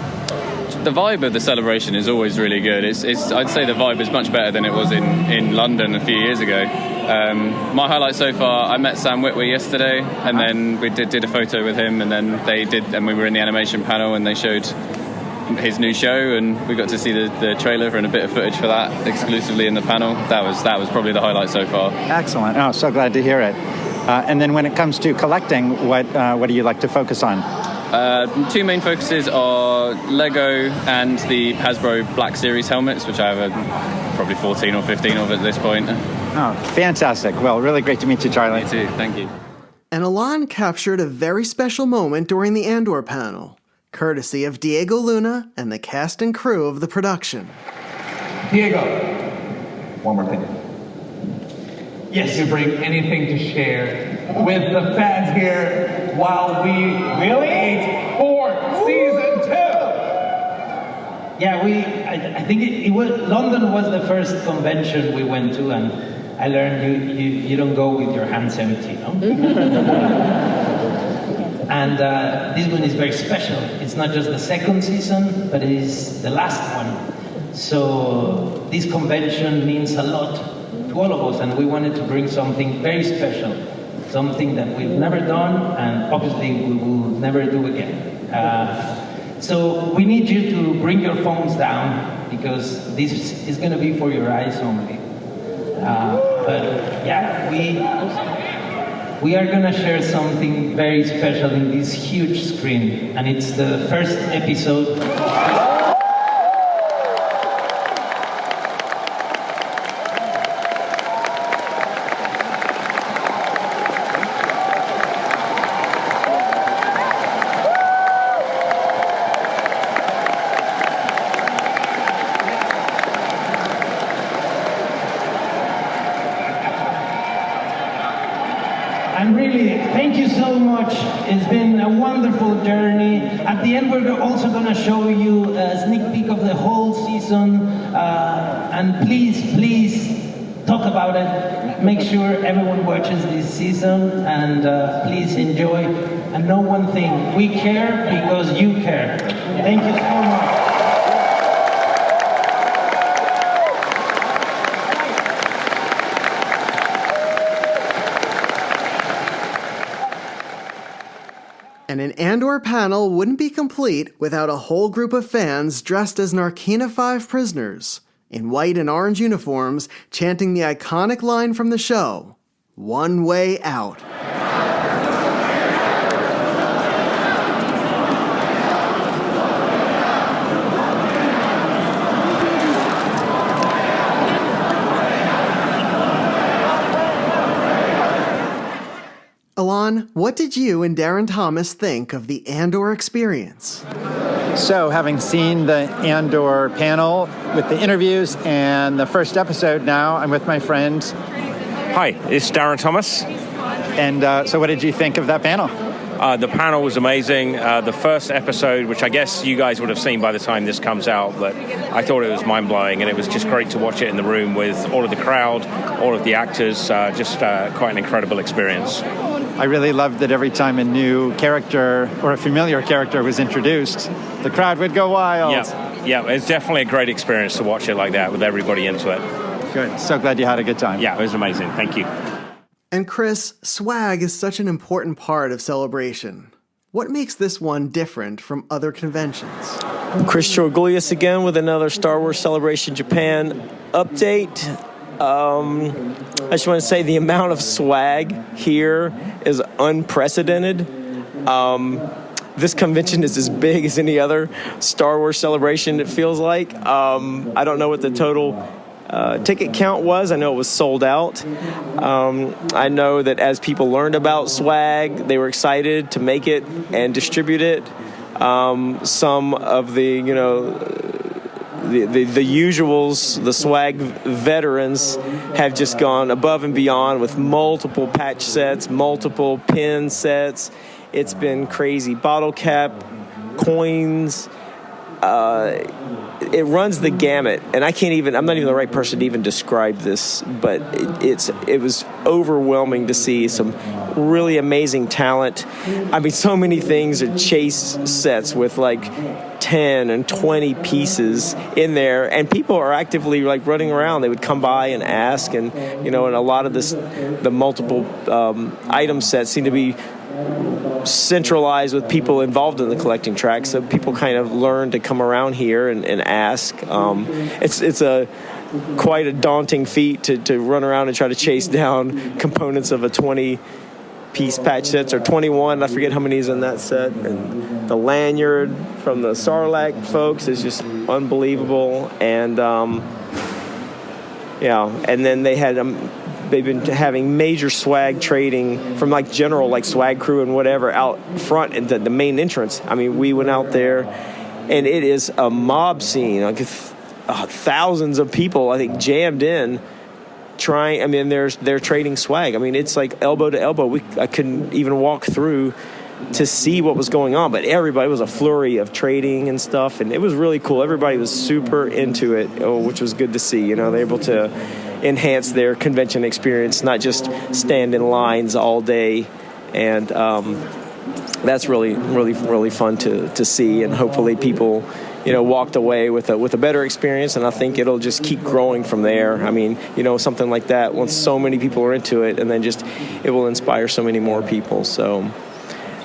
The vibe of the celebration is always really good. I'd say the vibe is much better than it was in London a few years ago. My highlight so far, I met Sam Whitlow yesterday, and then we did a photo with him, and then we were in the animation panel, and they showed his new show, and we got to see the trailer and a bit of footage for that exclusively in the panel. That was probably the highlight so far. Excellent. Oh, so glad to hear it. And then when it comes to collecting, what do you like to focus on? 2 main focuses are Lego and the Hasbro Black Series helmets, which I have probably 14 or 15 of at this point. Oh, fantastic. Well, really great to meet you, Charlie. Me too. Thank you. And Elon captured a very special moment during the Andor panel, courtesy of Diego Luna and the cast and crew of the production. Diego. One more thing. Yes. Did you bring anything to share with the fans here while we wait for Season 2? Yeah, I think it was London was the first convention we went to, and I learned you don't go with your hands empty, no? And this one is very special. It's not just the second season, but it is the last one. So this convention means a lot to all of us, and we wanted to bring something very special, something that we've never done, and obviously we will never do again. So we need you to bring your phones down, because this is going to be for your eyes only. But yeah, we are going to share something very special in this huge screen, and it's the first episode. And really, thank you so much. It's been a wonderful journey. At the end, we're also going to show you a sneak peek of the whole season. And please talk about it. Make sure everyone watches this season, and please enjoy. And know one thing, we care because you care. Thank you so much. And an Andor panel wouldn't be complete without a whole group of fans dressed as Narkina 5 prisoners, in white and orange uniforms, chanting the iconic line from the show, "One way out." Elon, what did you and Darren Thomas think of the Andor experience? So, having seen the Andor panel with the interviews and the first episode now, I'm with my friend. Hi, it's Darren Thomas. And so what did you think of that panel? The panel was amazing. The first episode, which I guess you guys would have seen by the time this comes out, but I thought it was mind-blowing, and it was just great to watch it in the room with all of the crowd, all of the actors. Just quite an incredible experience. I really loved that every time a new character or a familiar character was introduced, the crowd would go wild. Yeah, it's definitely a great experience to watch it like that with everybody into it. Good. So glad you had a good time. Yeah, it was amazing. Thank you. And Chris, swag is such an important part of Celebration. What makes this one different from other conventions? Chris Georgoulias again with another Star Wars Celebration Japan update. I just want to say the amount of swag here is unprecedented. This convention is as big as any other Star Wars Celebration, it feels like. I don't know what the total ticket count was. I know it was sold out. I know that as people learned about swag, they were excited to make it and distribute it. Some of the, the usuals, the swag veterans, have just gone above and beyond with multiple patch sets, multiple pin sets. It's been crazy. Bottle cap, coins. It runs the gamut, and I'm not even the right person to even describe this, but it was overwhelming to see some really amazing talent. I mean, so many things are chase sets with like 10 and 20 pieces in there, and people are actively like running around. They would come by and ask, and and a lot of the multiple item sets seem to be centralized with people involved in the collecting track, so people kind of learn to come around here and ask. It's quite a daunting feat to run around and try to chase down components of a 20-piece patch sets, or 21, I forget how many is in that set. And the lanyard from the Sarlacc folks is just unbelievable. And and then they've been having major swag trading from like general like swag crew and whatever out front at the main entrance. I mean, we went out there and it is a mob scene. Like thousands of people, I think, jammed in trying. I mean, they're trading swag. I mean, it's like elbow to elbow. I couldn't even walk through to see what was going on, but everybody was a flurry of trading and stuff, and it was really cool. Everybody was super into it, which was good to see. They're able to enhance their convention experience, not just stand in lines all day, and that's really, really, really fun to see. And hopefully, people, walked away with a better experience, and I think it'll just keep growing from there. I mean, something like that, once so many people are into it, and then it will inspire so many more people. So.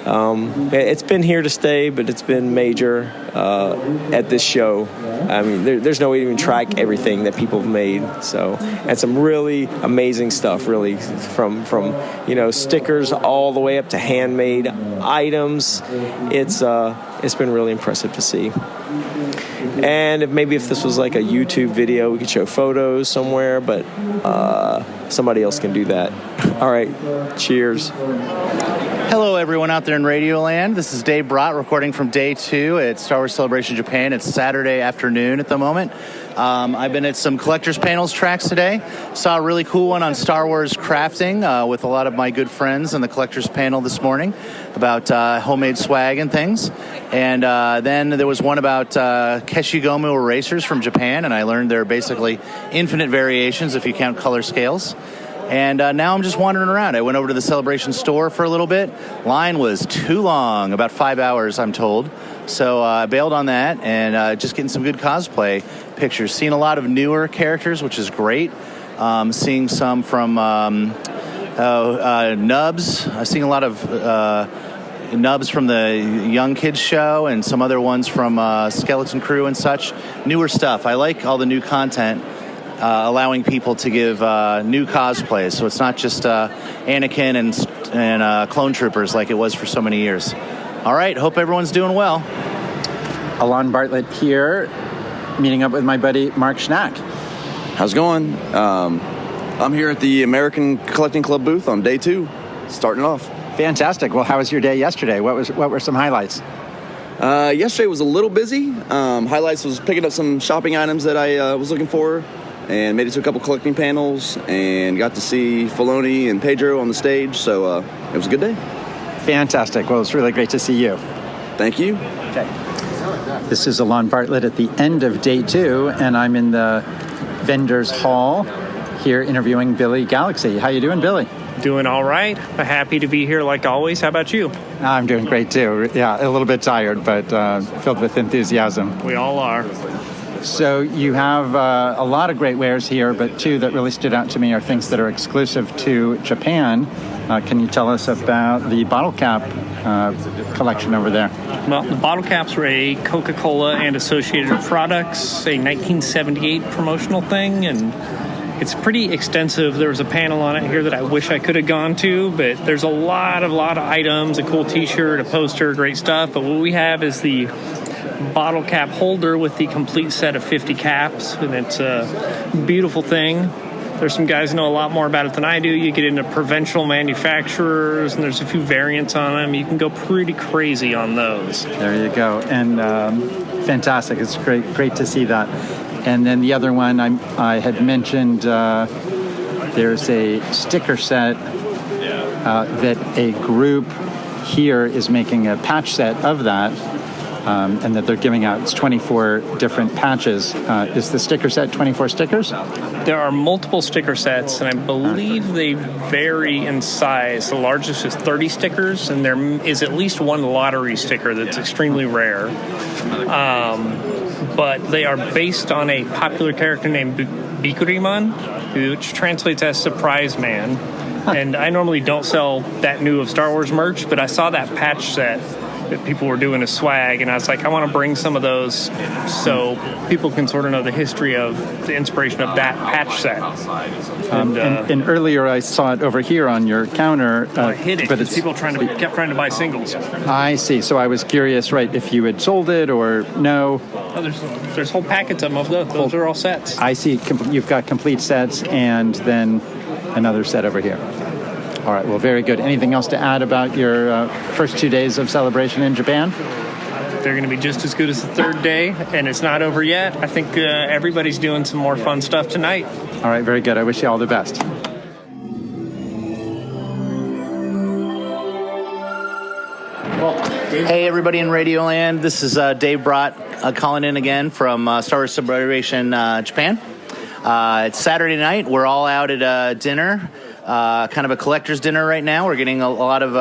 It's been here to stay, but it's been major at this show. I mean, there's no way to even track everything that people have made. So, and some really amazing stuff, really, from stickers all the way up to handmade items. It's been really impressive to see. And if this was like a YouTube video, we could show photos somewhere, but somebody else can do that. All right, cheers. Hello, everyone out there in Radio Land. This is Dave Brott recording from day 2 at Star Wars Celebration Japan. It's Saturday afternoon at the moment. I've been at some collectors panels tracks today. Saw a really cool one on Star Wars crafting with a lot of my good friends in the collectors panel this morning about homemade swag and things. And then there was one about Keshigomu erasers from Japan, and I learned there are basically infinite variations if you count color scales. And now I'm just wandering around. I went over to the Celebration store for a little bit. Line was too long, about 5 hours, I'm told. So I bailed on that and just getting some good cosplay pictures. Seeing a lot of newer characters, which is great. Seeing some from Nubs. I've seen a lot of Nubs from the Young Kids show and some other ones from Skeleton Crew and such. Newer stuff. I like all the new content. Allowing people to give new cosplays, so it's not just Anakin and clone troopers like it was for so many years. All right, hope everyone's doing well. Elon Bartlett here, meeting up with my buddy Mark Schnack. How's it going? I'm here at the American Collecting Club booth on day 2, starting off. Fantastic. Well, how was your day yesterday? What were some highlights? Yesterday was a little busy. Highlights was picking up some shopping items that I was looking for, and made it to a couple collecting panels, and got to see Filoni and Pedro on the stage, so it was a good day. Fantastic. Well, it's really great to see you. Thank you. Okay. This is Elon Bartlett at the end of day 2, and I'm in the vendors hall here interviewing Billy Galaxy. How you doing, Billy? Doing all right. Happy to be here like always. How about you? I'm doing great too. Yeah, a little bit tired, but filled with enthusiasm. We all are. So you have a lot of great wares here, but 2 that really stood out to me are things that are exclusive to Japan. Can you tell us about the bottle cap collection over there? Well, the bottle caps were a Coca-Cola and associated products, a 1978 promotional thing, and it's pretty extensive. There was a panel on it here that I wish I could have gone to, but there's a lot of items, a cool t-shirt, a poster, great stuff. But what we have is the bottle cap holder with the complete set of 50 caps, and it's a beautiful thing. There's some guys who know a lot more about it than I do. You get into provincial manufacturers, and there's a few variants on them. You can go pretty crazy on those. There you go. And fantastic. It's great to see that. And then the other one I had mentioned, there's a sticker set that a group here is making a patch set of that. And that they're giving out. It's 24 different patches. Is the sticker set 24 stickers? There are multiple sticker sets, and I believe they vary in size. The largest is 30 stickers, and there is at least one lottery sticker that's extremely rare. But they are based on a popular character named Bikuriman, which translates as Surprise Man. And I normally don't sell that new of Star Wars merch, but I saw that patch set that people were doing as swag, and I was like, I want to bring some of those so people can sort of know the history of the inspiration of that patch set. And earlier I saw it over here on your counter. I hid it because people kept trying to buy singles. I see. So I was curious, right, if you had sold it or no. Oh, there's whole packets of them of those. Those are all sets. I see. You've got complete sets and then another set over here. All right, well, very good. Anything else to add about your first 2 days of celebration in Japan? They're going to be just as good as the third day, and it's not over yet. I think everybody's doing some more fun stuff tonight. All right, very good. I wish you all the best. Hey, everybody in Radioland. This is Dave Brott calling in again from Star Wars Celebration Japan. It's Saturday night. We're all out at dinner. Kind of a collector's dinner right now. We're getting a lot of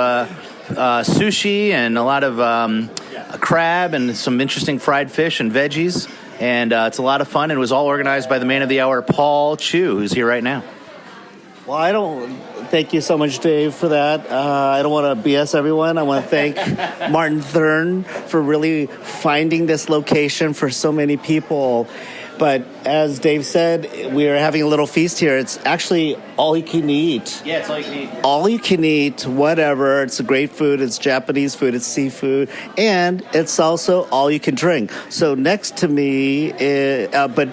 sushi and a lot of crab and some interesting fried fish and veggies. And it's a lot of fun. And it was all organized by the man of the hour, Paul Chu, who's here right now. Well, thank you so much, Dave, for that. I don't want to BS everyone. I want to thank Martin Thurn for really finding this location for so many people. But as Dave said, we are having a little feast here. It's actually all you can eat. Yeah, it's all you can eat. All you can eat, whatever. It's great food. It's Japanese food. It's seafood. And it's also all you can drink. So next to me, but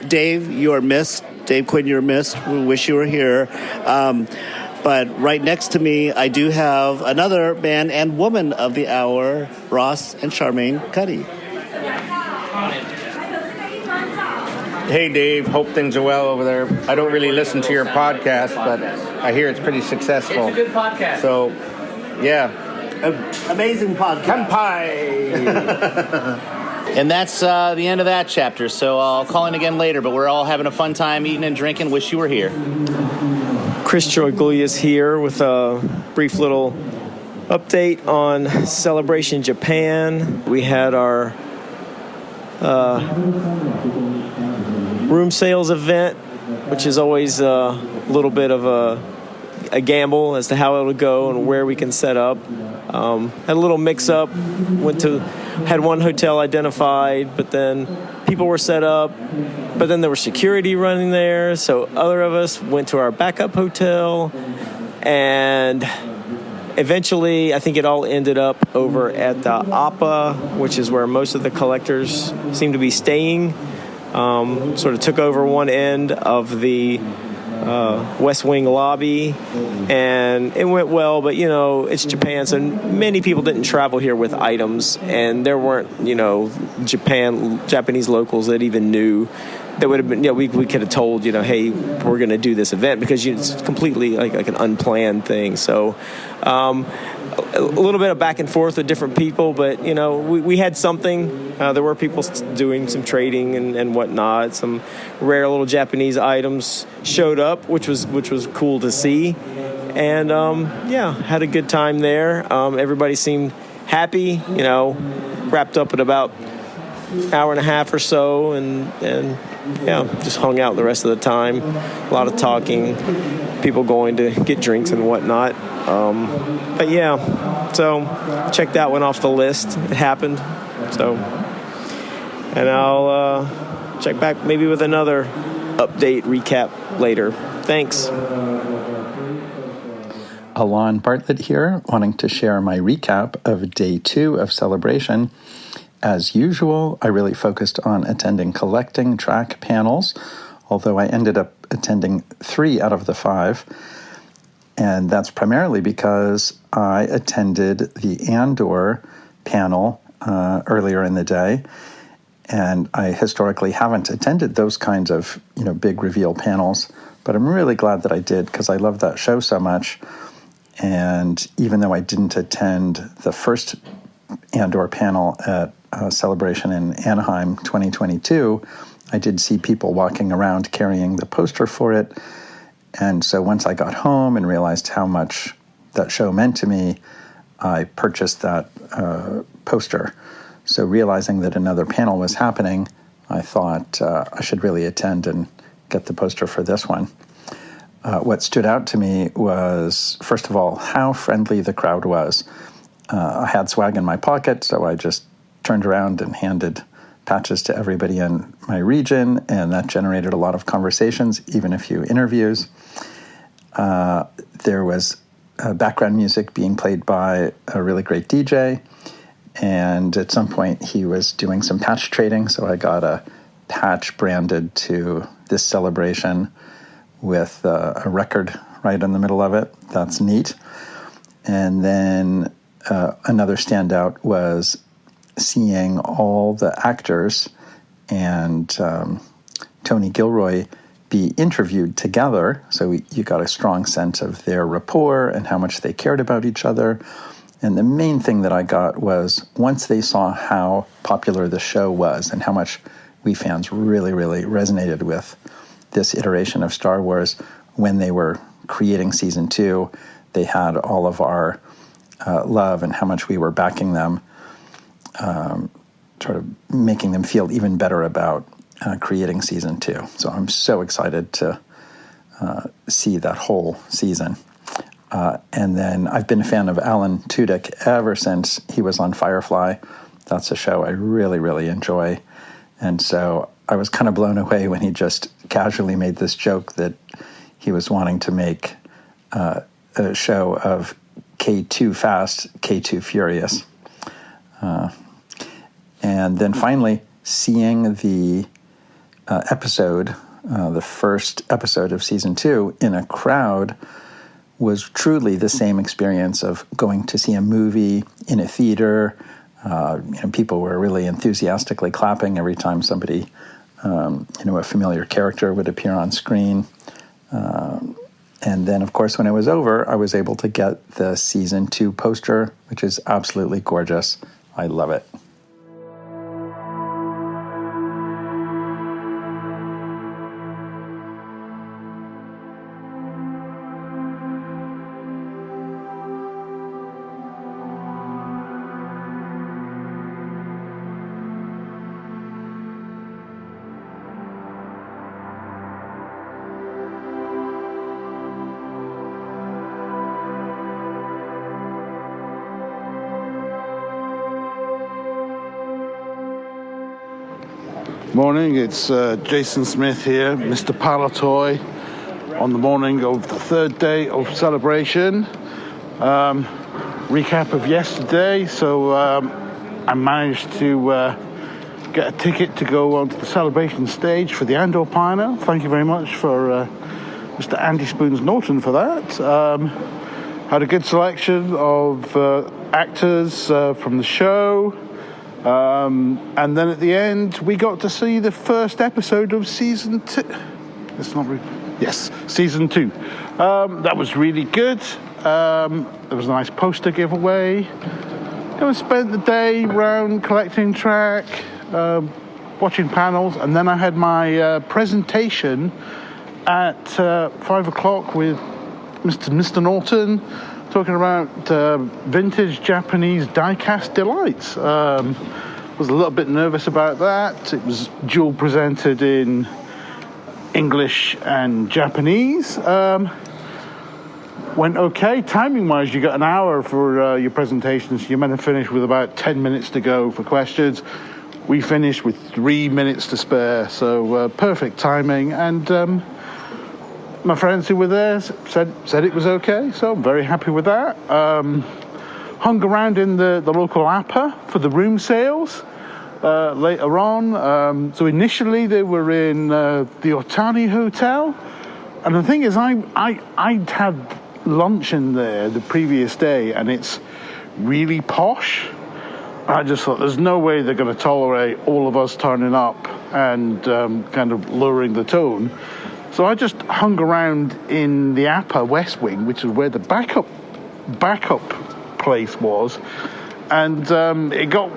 Dave, you are missed. Dave Quinn, you're missed. We wish you were here. But right next to me, I do have another man and woman of the hour, Ross and Charmaine Cuddy. Hey, Dave. Hope things are well over there. I don't really listen to your podcast, but I hear it's pretty successful. It's a good podcast. So, yeah. Amazing podcast. Kanpai! And that's the end of that chapter. So I'll call in again later, but we're all having a fun time eating and drinking. Wish you were here. Chris Georgoulias here with a brief little update on Celebration Japan. We had our room sales event, which is always a little bit of a gamble as to how it'll go and where we can set up. Had a little mix-up, had one hotel identified, but then people were set up, but then there was security running there, so other of us went to our backup hotel, and eventually I think it all ended up over at the APA, which is where most of the collectors seem to be staying. Sort of took over one end of the West Wing lobby, and it went well, but it's Japan, so many people didn't travel here with items, and there weren't Japanese locals that even knew. That would have been we could have told hey, we're going to do this event, because it's completely like an unplanned thing. So a little bit of back and forth with different people, but we had something. There were people doing some trading and whatnot. Some rare little Japanese items showed up, which was cool to see. And had a good time there. Everybody seemed happy. Wrapped up at about an hour and a half or so, and just hung out the rest of the time. A lot of talking, people going to get drinks and whatnot. So check that one off the list. It happened. So, and I'll check back maybe with another update recap later. Thanks. Elon Bartlett here, wanting to share my recap of day 2 of Celebration. As usual, I really focused on attending collecting track panels, although I ended up attending 3 out of the 5. And that's primarily because I attended the Andor panel earlier in the day. And I historically haven't attended those kinds of, big reveal panels. But I'm really glad that I did because I love that show so much. And even though I didn't attend the first Andor panel at Celebration in Anaheim 2022, I did see people walking around carrying the poster for it. And so once I got home and realized how much that show meant to me, I purchased that poster. So realizing that another panel was happening, I thought I should really attend and get the poster for this one. What stood out to me was, first of all, how friendly the crowd was. I had swag in my pocket, so I just turned around and handed patches to everybody in my region, and that generated a lot of conversations, even a few interviews. There was background music being played by a really great DJ, and at some point he was doing some patch trading, so I got a patch branded to this celebration with a record right in the middle of it. That's neat. And then another standout was seeing all the actors and Tony Gilroy be interviewed together. So you got a strong sense of their rapport and how much they cared about each other. And the main thing that I got was once they saw how popular the show was and how much we fans really, really resonated with this iteration of Star Wars when they were creating season 2, they had all of our love and how much we were backing them, sort of making them feel even better about creating season 2. So I'm so excited to see that whole season. And then I've been a fan of Alan Tudyk ever since he was on Firefly. That's a show I really, really enjoy. And so I was kind of blown away when he just casually made this joke that he was wanting to make a show of K2 Fast, K2 Furious. And then finally, seeing the episode, the first episode of season 2 in a crowd was truly the same experience of going to see a movie in a theater. People were really enthusiastically clapping every time somebody, a familiar character would appear on screen. And then, of course, when it was over, I was able to get the season 2 poster, which is absolutely gorgeous. I love it. Morning, it's Jason Smith here, Mr. Palatoy, on the morning of the 3rd day of Celebration. Recap of yesterday, so I managed to get a ticket to go onto the Celebration stage for the Andor Pioneer. Thank you very much for Mr. Andy Spoons-Norton for that. Had a good selection of actors from the show. And then at the end, we got to see the first episode of season 2. Season 2. That was really good. There was a nice poster giveaway. I spent the day around collecting track, watching panels, and then I had my presentation at 5 o'clock with Mr. Norton, talking about vintage Japanese die-cast delights. Was a little bit nervous about that. It was dual presented in English and Japanese. Went okay. Timing-wise, you got an hour for your presentations. You're meant to finish with about 10 minutes to go for questions. We finished with 3 minutes to spare, so perfect timing. And my friends who were there said it was okay, so I'm very happy with that. Hung around in the local APA for the room sales later on. So initially they were in the Otani Hotel, and the thing is, I'd had lunch in there the previous day, and it's really posh. I just thought there's no way they're going to tolerate all of us turning up and kind of lowering the tone. So I just hung around in the APA West Wing, which is where the backup place was. And it got,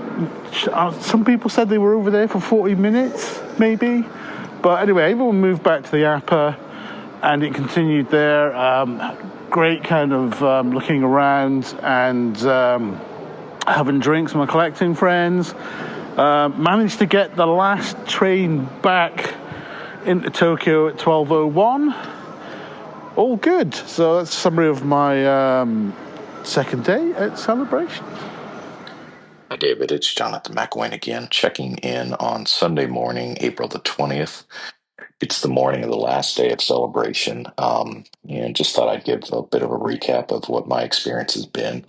some people said they were over there for 40 minutes, maybe. But anyway, everyone moved back to the APA, and it continued there. Great kind of looking around and having drinks with my collecting friends. Managed to get the last train back into Tokyo at 12:01. All good. So that's a summary of my second day at Celebration. Hi, David. It's Jonathan McElwain again, checking in on Sunday morning, April the 20th. It's the morning of the last day of Celebration, and just thought I'd give a bit of a recap of what my experience has been.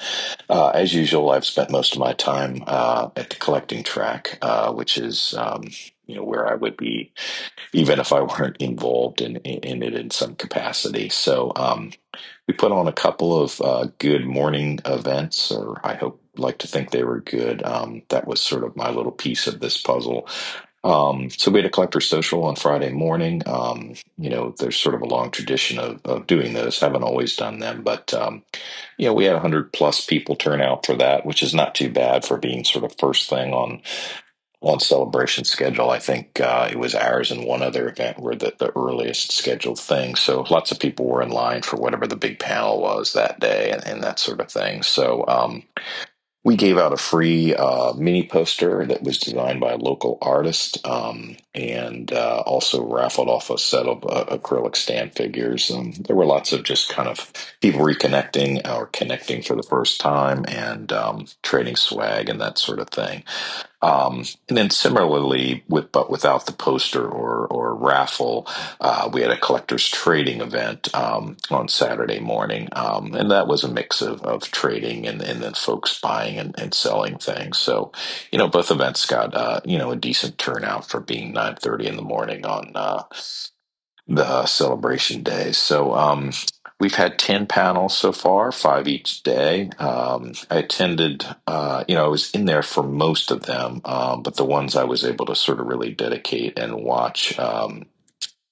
As usual, I've spent most of my time at the collecting track, which is where I would be even if I weren't involved in it in some capacity. So we put on a couple of good morning events, or I like to think they were good. That was sort of my little piece of this puzzle. So we had a collector social on Friday morning. There's sort of a long tradition of doing those. Haven't always done them, but we had 100 plus people turn out for that, which is not too bad for being sort of first thing on Celebration schedule. I think it was ours and one other event were the earliest scheduled thing. So lots of people were in line for whatever the big panel was that day and that sort of thing. So we gave out a free mini poster that was designed by a local artist, and also raffled off a set of acrylic stand figures. There were lots of just kind of people reconnecting or connecting for the first time and trading swag and that sort of thing. And then similarly, but without the poster or raffle, we had a collector's trading event on Saturday morning, and that was a mix of trading and then folks buying and selling things. So, both events got a decent turnout for being 9:30 in the morning on the Celebration day. So we've had 10 panels so far, 5 each day. I attended, I was in there for most of them, but the ones I was able to sort of really dedicate and watch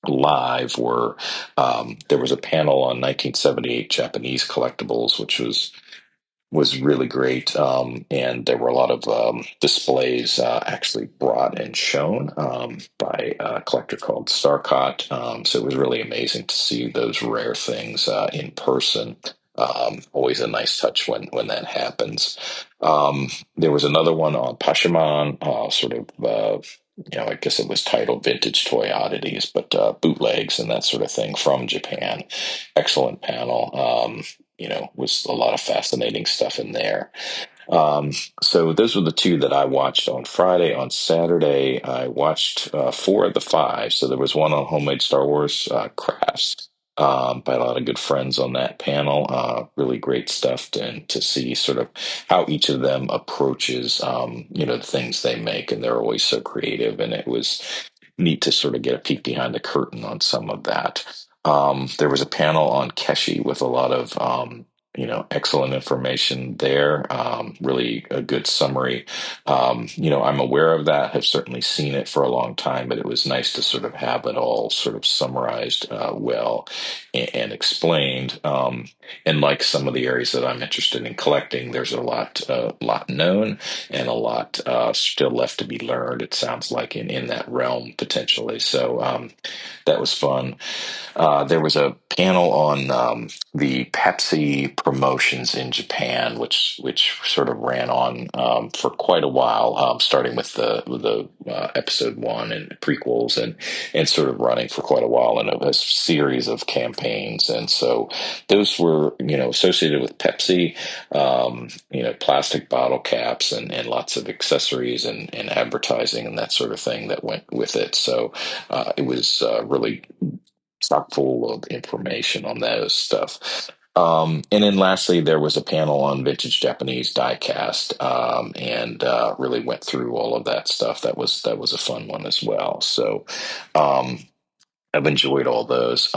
live were, there was a panel on 1978 Japanese collectibles, which was really great. And there were a lot of displays actually brought and shown by a collector called Starcott. So it was really amazing to see those rare things in person. Always a nice touch when that happens. There was another one on Pashimon, I guess it was titled Vintage Toy Oddities, but bootlegs and that sort of thing from Japan. Excellent panel. Was a lot of fascinating stuff in there. So those were the two that I watched on Friday. On Saturday, I watched 4 of the 5. So there was one on homemade Star Wars crafts by a lot of good friends on that panel. Really great stuff to see sort of how each of them approaches, the things they make. And they're always so creative. And it was neat to sort of get a peek behind the curtain on some of that. There was a panel on Keshi with a lot of, excellent information there. Really a good summary. I'm aware of that, have certainly seen it for a long time, but it was nice to sort of have it all sort of summarized well and explained. And like some of the areas that I'm interested in collecting, there's a lot known and a lot still left to be learned. It sounds like in that realm potentially. So that was fun. There was a panel on the Pepsi promotions in Japan, which sort of ran on for quite a while, starting with the episode 1 and prequels, and sort of running for quite a while, and a series of campaigns. And so those were associated with Pepsi, plastic bottle caps and lots of accessories and advertising and that sort of thing that went with it. So it was really chock full of information on those stuff. And then lastly, there was a panel on vintage Japanese die-cast, and really went through all of that stuff. That was a fun one as well. So I've enjoyed all those.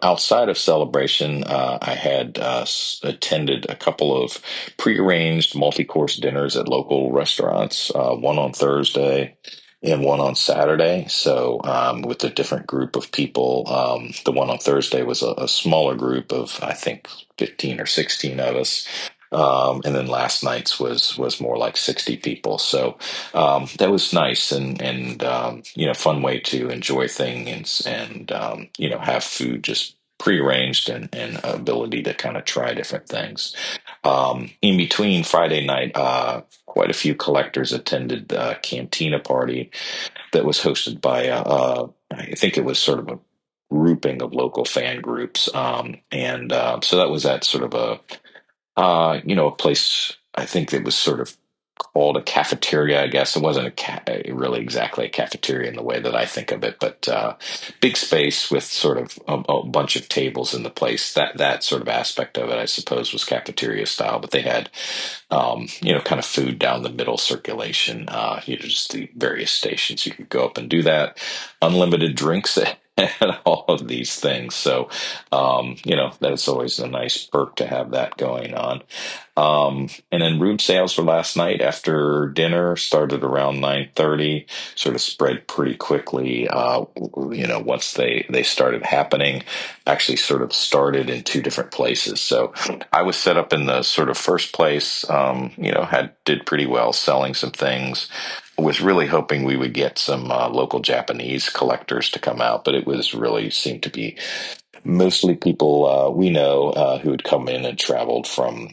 Outside of Celebration, I had attended a couple of prearranged multi-course dinners at local restaurants, one on Thursday and one on Saturday. So with a different group of people. The one on Thursday was a smaller group of, I think, 15 or 16 of us. And then last night's was more like 60 people. So that was nice and fun way to enjoy things and have food just prearranged and ability to kind of try different things. In between Friday night, quite a few collectors attended the Cantina party that was hosted by, I think it was sort of a grouping of local fan groups. So that was at sort of a place, I think it was sort of called a cafeteria, I guess. It wasn't really exactly a cafeteria in the way that I think of it, but big space with sort of a bunch of tables in the place. That sort of aspect of it, I suppose, was cafeteria style, but they had, kind of food down the middle circulation, just the various stations. You could go up and do that. Unlimited drinks and all of these things. So, that's always a nice perk to have that going on. And then room sales for last night after dinner started around 9:30, sort of spread pretty quickly. Once they started happening, actually sort of started in two different places. So I was set up in the sort of first place, did pretty well selling some things. Was really hoping we would get some local Japanese collectors to come out, but it was really seemed to be mostly people we know who had come in and traveled from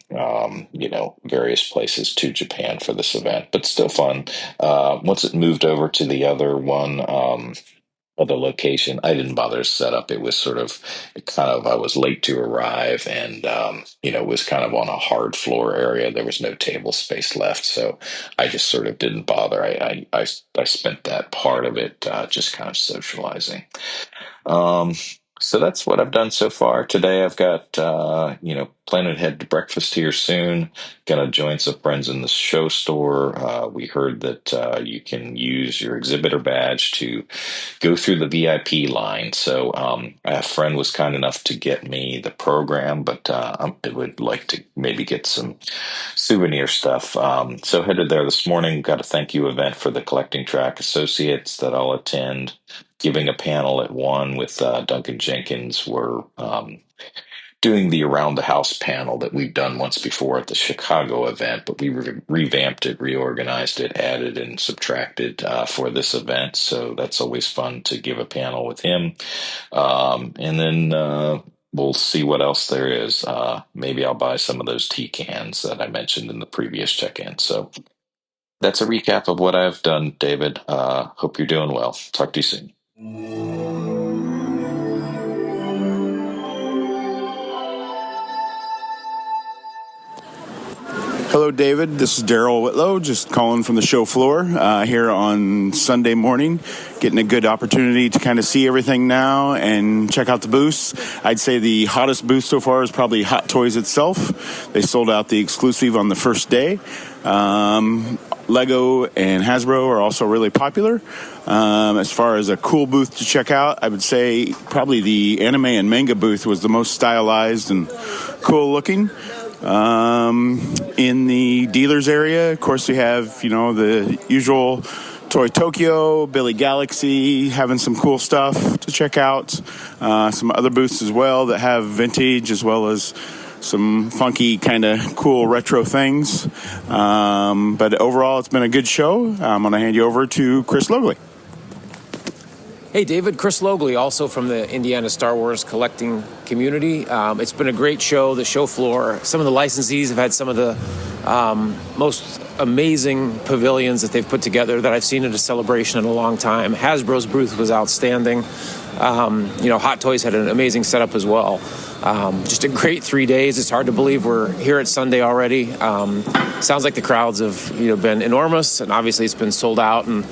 various places to Japan for this event, but still fun. Once it moved over to the other one, the location, I didn't bother to set up. It was sort of I was late to arrive and, was kind of on a hard floor area. There was no table space left. So I just sort of didn't bother. I spent that part of it just kind of socializing. So that's what I've done so far. Today I've got, planning to head to breakfast here soon. Going to join some friends in the show store. We heard that you can use your exhibitor badge to go through the VIP line. So a friend was kind enough to get me the program, but I would like to maybe get some souvenir stuff. So headed there this morning. Got a thank you event for the Collecting Track Associates that I'll attend. Giving a panel at 1 with Duncan Jenkins. We're doing the Around the House panel that we've done once before at the Chicago event, but we revamped it, reorganized it, added and subtracted for this event. So that's always fun to give a panel with him. And then we'll see what else there is. Maybe I'll buy some of those tea cans that I mentioned in the previous check-in. So that's a recap of what I've done, David. Hope you're doing well. Talk to you soon. Hello, David. This is Daryl Whitlow, just calling from the show floor here on Sunday morning, getting a good opportunity to kind of see everything now and check out the booths. I'd say the hottest booth so far is probably Hot Toys itself. They sold out the exclusive on the first day. Lego and Hasbro are also really popular. As far as a cool booth to check out, I would say probably the anime and manga booth was the most stylized and cool looking. In the dealers area, of course, we have, the usual Toy Tokyo, Billy Galaxy, having some cool stuff to check out. Some other booths as well that have vintage as well as some funky kind of cool retro things. But overall, it's been a good show. I'm going to hand you over to Chris Logli. Hey, David, Chris Logli, also from the Indiana Star Wars collecting community. It's been a great show, the show floor. Some of the licensees have had some of the most amazing pavilions that they've put together that I've seen at a celebration in a long time. Hasbro's booth was outstanding. Hot Toys had an amazing setup as well. Just a great 3 days. It's hard to believe we're here at Sunday already. Sounds like the crowds have been enormous, and obviously it's been sold out, and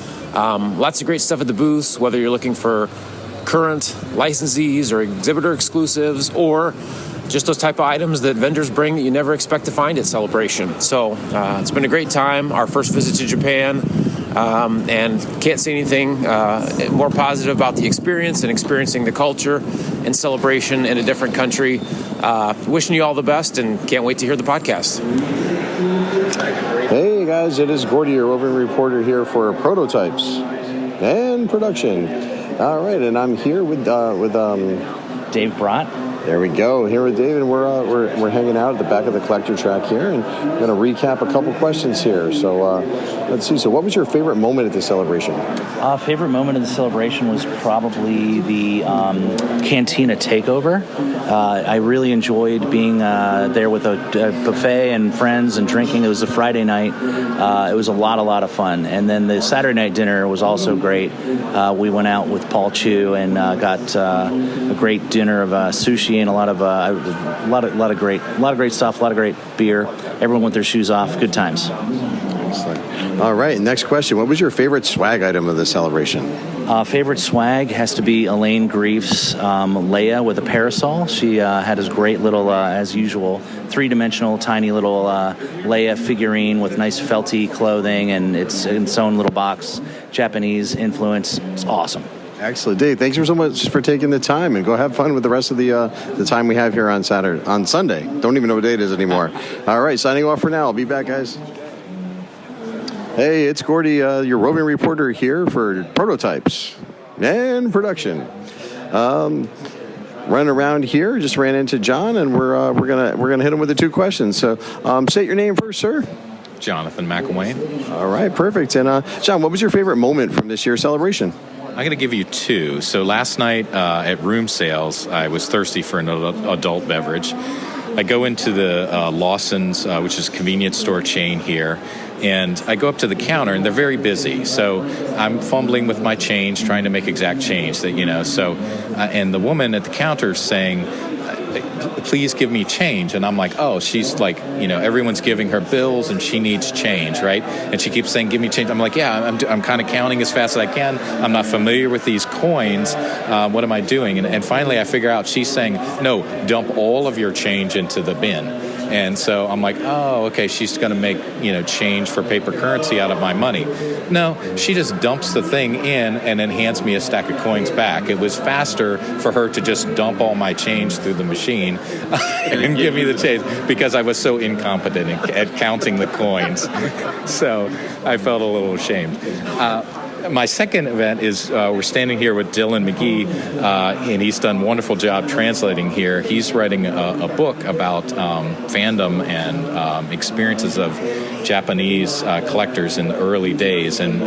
lots of great stuff at the booths, whether you're looking for current licensees or exhibitor exclusives or just those type of items that vendors bring that you never expect to find at Celebration. So it's been a great time, our first visit to Japan, and can't say anything more positive about the experience and experiencing the culture and Celebration in a different country. Wishing you all the best and can't wait to hear the podcast. Hey guys, it is Gordy, your roving reporter here for Prototypes and Production. All right, and I'm here with Dave Brott. There we go. Here with David. We're hanging out at the back of the collector track here, and I'm going to recap a couple questions here. So let's see. So what was your favorite moment at the celebration? Favorite moment of the celebration was probably the Cantina takeover. I really enjoyed being there with a buffet and friends and drinking. It was a Friday night. It was a lot of fun. And then the Saturday night dinner was also great. We went out with Paul Chu and got a great dinner of sushi and a lot of great stuff, a lot of great beer. Everyone with their shoes off. Good times. Excellent. All right, next question. What was your favorite swag item of the celebration? Favorite swag has to be Elaine Grief's Leia with a parasol. She had this great little, as usual, three-dimensional, tiny little Leia figurine with nice felty clothing, and it's in its own little box. Japanese influence. It's awesome. Excellent, Dave. Thanks so much for taking the time, and go have fun with the rest of the time we have here on Sunday. Don't even know what day it is anymore. All right, signing off for now. I'll be back, guys. Hey, it's Gordy, your roving reporter here for Prototypes and Production. Running around here, just ran into John, and we're gonna hit him with the two questions. So, state your name first, sir. Jonathan McElwain. All right, perfect. And John, what was your favorite moment from this year's celebration? I'm going to give you two. So last night at room sales, I was thirsty for an adult beverage. I go into the Lawson's, which is a convenience store chain here, and I go up to the counter, and they're very busy. So I'm fumbling with my change, trying to make exact change and the woman at the counter is saying, please give me change. And I'm like, oh, she's like, everyone's giving her bills and she needs change, right? And she keeps saying, give me change. I'm like, yeah, I'm kind of counting as fast as I can. I'm not familiar with these coins. What am I doing? And finally I figure out she's saying, no, dump all of your change into the bin. And so I'm like, oh, okay, she's going to make, change for paper currency out of my money. No, she just dumps the thing in and then hands me a stack of coins back. It was faster for her to just dump all my change through the machine and give me the change because I was so incompetent at counting the coins. So I felt a little ashamed. My second event is we're standing here with Dylan McGee, and he's done a wonderful job translating here. He's writing a book about fandom and experiences of Japanese collectors in the early days. And,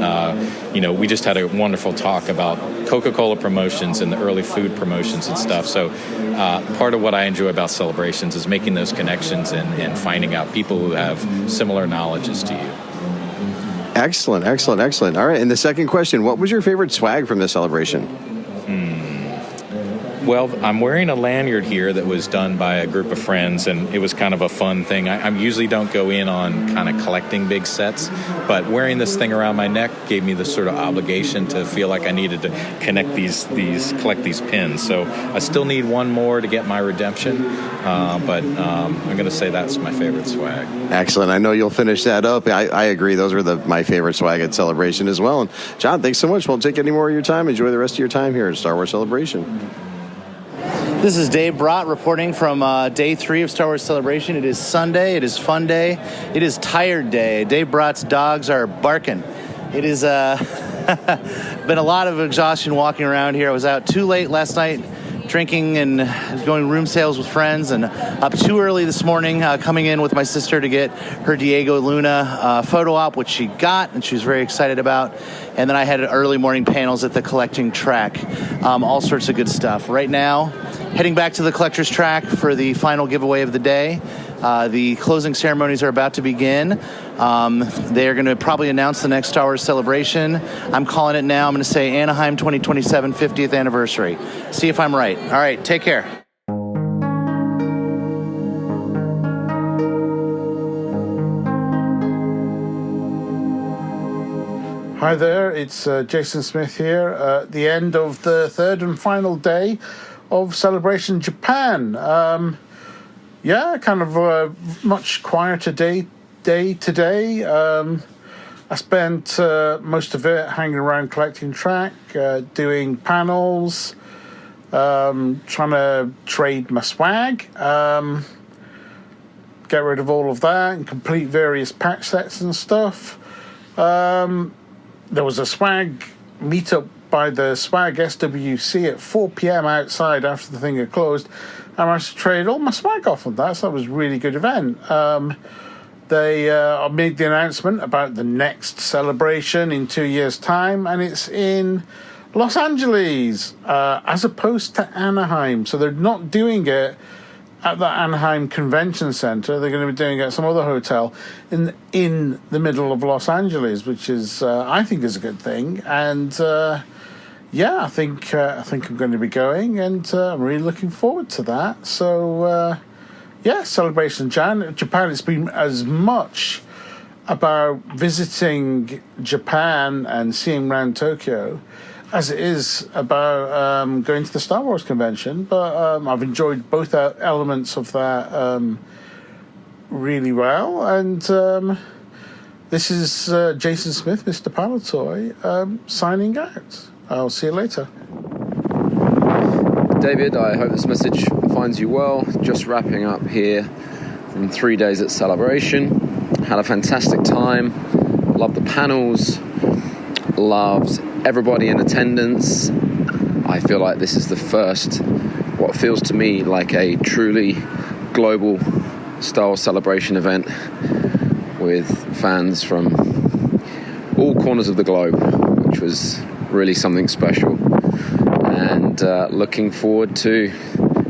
we just had a wonderful talk about Coca-Cola promotions and the early food promotions and stuff. So part of what I enjoy about celebrations is making those connections and finding out people who have similar knowledges to you. Excellent. All right, and the second question, what was your favorite swag from this celebration? Well, I'm wearing a lanyard here that was done by a group of friends, and it was kind of a fun thing. I usually don't go in on kind of collecting big sets, but wearing this thing around my neck gave me the sort of obligation to feel like I needed to collect these pins. So I still need one more to get my redemption, but I'm going to say that's my favorite swag. Excellent. I know you'll finish that up. I agree. Those were my favorite swag at Celebration as well. And John, thanks so much. Won't take any more of your time. Enjoy the rest of your time here at Star Wars Celebration. This is Dave Brott reporting from day 3 of Star Wars Celebration. It is Sunday. It is fun day. It is tired day. Dave Brott's dogs are barking. It is Been a lot of exhaustion walking around here. I was out too late last night drinking and going room sales with friends, and up too early this morning coming in with my sister to get her Diego Luna photo op, which she got and she was very excited about. And then I had early morning panels at the collecting track. All sorts of good stuff. Right now, heading back to the collector's track for the final giveaway of the day. The closing ceremonies are about to begin. They're going to probably announce the next Star Wars celebration. I'm calling it now. I'm going to say Anaheim 2027 50th anniversary. See if I'm right. All right, take care. Hi there, it's Jason Smith here at the end of the third and final day of Celebration Japan. Kind of a much quieter day today. I spent most of it hanging around collecting track, doing panels, trying to trade my swag, get rid of all of that and complete various patch sets and stuff. There was a swag meetup by the Swag SWC at 4 p.m. outside after the thing had closed. I managed to trade all my swag off of that, so that was a really good event. They made the announcement about the next celebration in 2 years' time, and it's in Los Angeles as opposed to Anaheim. So they're not doing it at the Anaheim Convention Center. They're going to be doing it at some other hotel in the middle of Los Angeles, which is I think is a good thing. And I think I'm going to be going, and I'm really looking forward to that. So Celebration Japan. It's been as much about visiting Japan and seeing around Tokyo as it is about going to the Star Wars convention. But I've enjoyed both elements of that really well. And this is Jason Smith, Mr. Palatoy, signing out. I'll see you later. David, I hope this message finds you well. Just wrapping up here from 3 days at Celebration. Had a fantastic time. Loved the panels. Loved everybody in attendance. I feel like this is the first, what feels to me like a truly global Star Wars Celebration event with fans from all corners of the globe, which was really something special. And looking forward to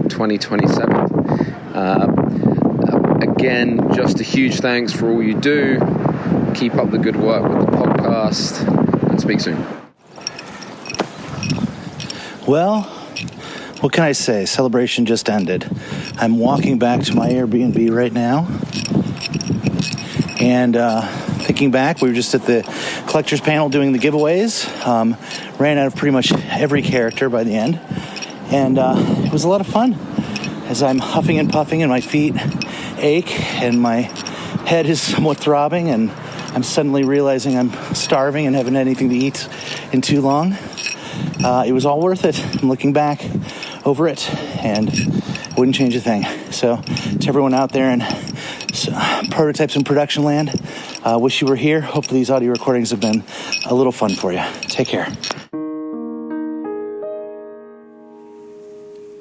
2027. Again, just a huge thanks for all you do. Keep up the good work with the podcast, and speak soon. Well, what can I say? Celebration just ended. I'm walking back to my Airbnb right now. And thinking back, we were just at the collector's panel doing the giveaways. Ran out of pretty much every character by the end. And it was a lot of fun. As I'm huffing and puffing and my feet ache and my head is somewhat throbbing and I'm suddenly realizing I'm starving and haven't had anything to eat in too long. It was all worth it. I'm looking back over it and wouldn't change a thing. So to everyone out there in prototypes in production land, wish you were here. Hopefully these audio recordings have been a little fun for you. Take care.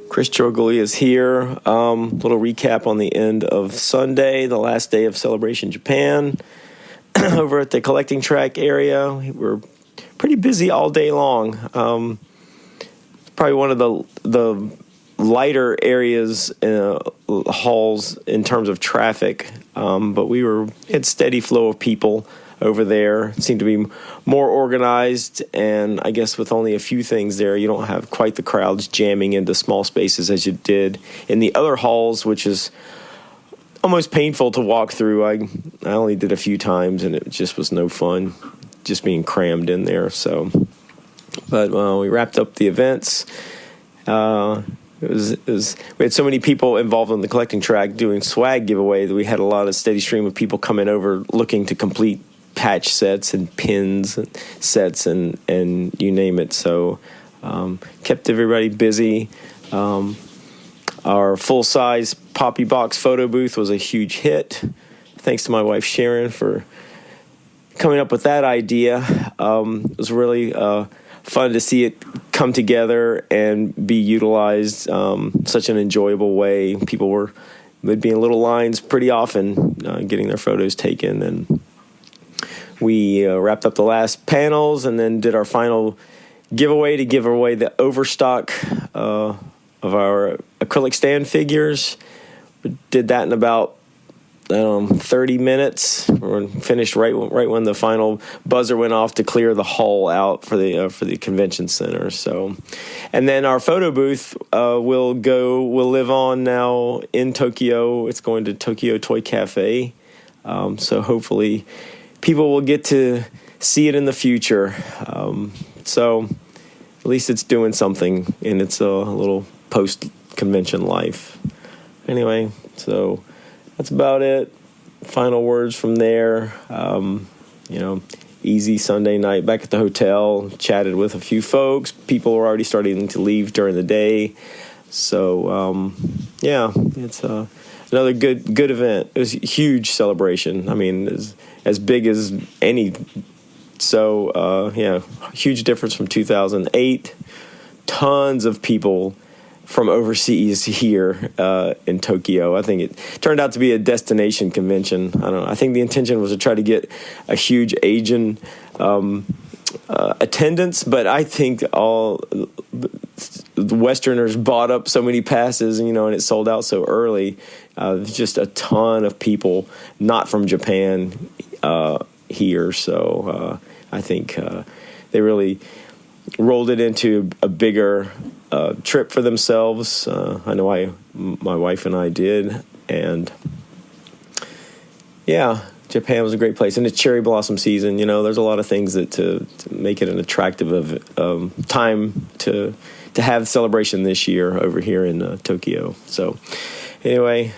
Chris Georgoulias here. Little recap on the end of Sunday, the last day of Celebration Japan. Over at the collecting track area, we were pretty busy all day long. Probably one of the lighter areas, halls in terms of traffic, but we had steady flow of people over there. It seemed to be more organized, and I guess with only a few things there, you don't have quite the crowds jamming into small spaces as you did in the other halls, which is almost painful to walk through. I only did a few times, and it just was no fun, just being crammed in there. So, but we wrapped up the events. We had so many people involved in the collecting track doing swag giveaway that we had a lot of steady stream of people coming over looking to complete patch sets and pins and sets and you name it. So kept everybody busy. Our full-size Poppy Box photo booth was a huge hit. Thanks to my wife Sharon for coming up with that idea. It was really fun to see it come together and be utilized such an enjoyable way. People would be in little lines pretty often getting their photos taken, and we wrapped up the last panels and then did our final giveaway to give away the overstock of our acrylic stand figures. We did that in about 30 minutes. We finished right when the final buzzer went off to clear the hall out for the convention center. So, and then our photo booth will live on now in Tokyo. It's going to Tokyo Toy Cafe. So hopefully people will get to see it in the future. So at least it's doing something in its little post-convention life. Anyway, so that's about it. Final words from there. Easy Sunday night back at the hotel. Chatted with a few folks. People were already starting to leave during the day. So, it's another good event. It was a huge celebration. I mean, as big as any. So, huge difference from 2008. Tons of people from overseas here in Tokyo. I think it turned out to be a destination convention. I don't know. I think the intention was to try to get a huge Asian attendance, but I think all the Westerners bought up so many passes, and it sold out so early. Just a ton of people not from Japan here. So I think they really rolled it into a bigger trip for themselves. I know my wife and I did, and Japan was a great place, and it's cherry blossom season. There's a lot of things that to make it an attractive time to have celebration this year over here in Tokyo. So anyway,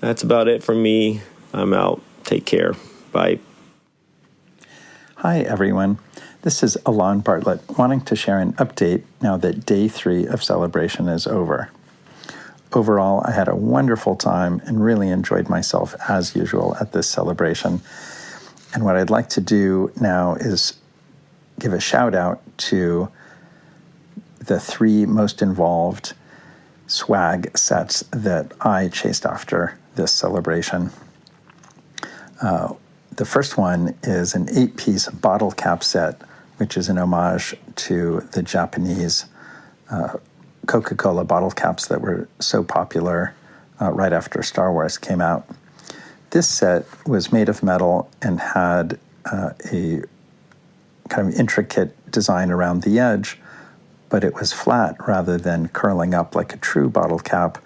that's about it from me. I'm out. Take care. Bye. Hi, everyone. This is Elon Bartlett, wanting to share an update now that day 3 of celebration is over. Overall, I had a wonderful time and really enjoyed myself as usual at this celebration. And what I'd like to do now is give a shout out to the 3 most involved swag sets that I chased after this celebration. The first one is an 8-piece bottle cap set, which is an homage to the Japanese Coca-Cola bottle caps that were so popular right after Star Wars came out. This set was made of metal and had a kind of intricate design around the edge, but it was flat rather than curling up like a true bottle cap.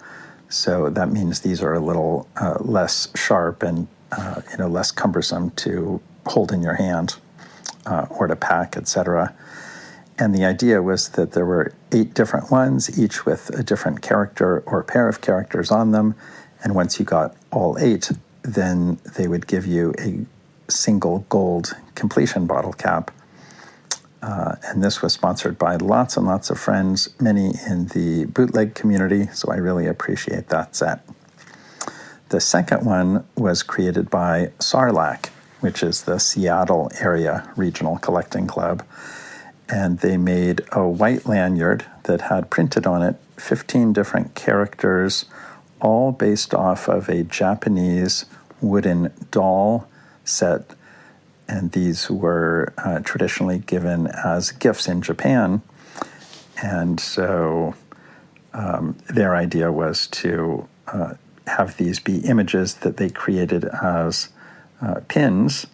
So that means these are a little less sharp and less cumbersome to hold in your hand or to pack, etc. And the idea was that there were 8 different ones, each with a different character or pair of characters on them. And once you got all 8, then they would give you a single gold completion bottle cap. And this was sponsored by lots and lots of friends, many in the bootleg community, so I really appreciate that set. The second one was created by Sarlacc, which is the Seattle area regional collecting club. And they made a white lanyard that had printed on it 15 different characters, all based off of a Japanese wooden doll set. And these were traditionally given as gifts in Japan. And so their idea was to have these be images that they created as pins.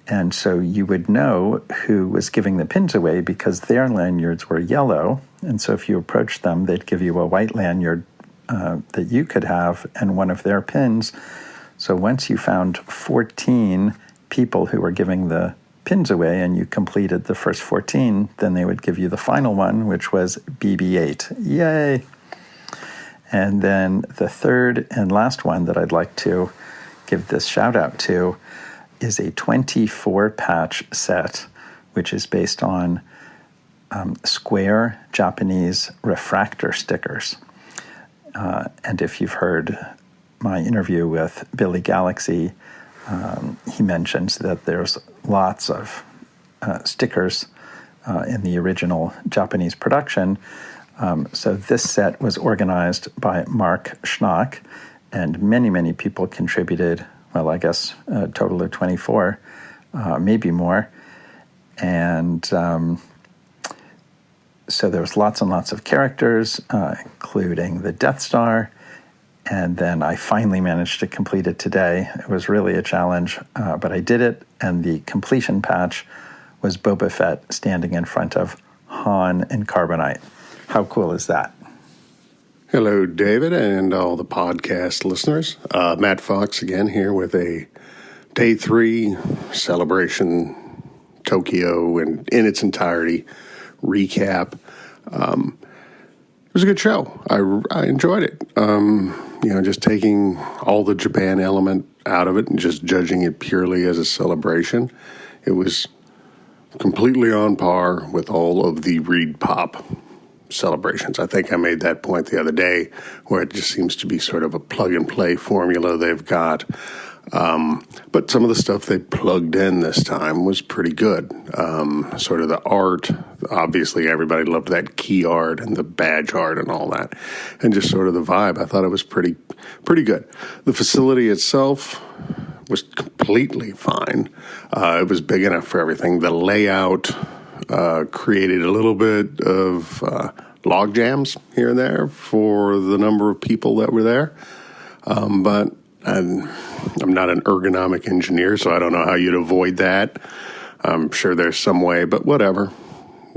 And so you would know who was giving the pins away because their lanyards were yellow. And so if you approached them, they'd give you a white lanyard that you could have and one of their pins. So once you found 14 people who were giving the pins away and you completed the first 14, then they would give you the final one, which was BB-8. Yay! And then the third and last one that I'd like to give this shout out to is a 24-patch set, which is based on square Japanese refractor stickers. And if you've heard my interview with Billy Galaxy, he mentions that there's lots of stickers in the original Japanese production. So this set was organized by Mark Schnack, and many, many people contributed. Well, I guess a total of 24, maybe more. And so there was lots and lots of characters, including the Death Star. And then I finally managed to complete it today. It was really a challenge, but I did it. And the completion patch was Boba Fett standing in front of Han in carbonite. How cool is that? Hello, David, and all the podcast listeners. Matt Fox again here with a Day 3 celebration Tokyo and in its entirety recap. It was a good show. I enjoyed it. Just taking all the Japan element out of it and just judging it purely as a celebration. It was completely on par with all of the Reed Pop celebrations. I think I made that point the other day, where it just seems to be sort of a plug-and-play formula they've got. But some of the stuff they plugged in this time was pretty good. Sort of the art, obviously everybody loved that key art and the badge art and all that. And just sort of the vibe, I thought it was pretty good. The facility itself was completely fine. It was big enough for everything. The layout created a little bit of log jams here and there for the number of people that were there. But I'm not an ergonomic engineer, so I don't know how you'd avoid that. I'm sure there's some way, but whatever.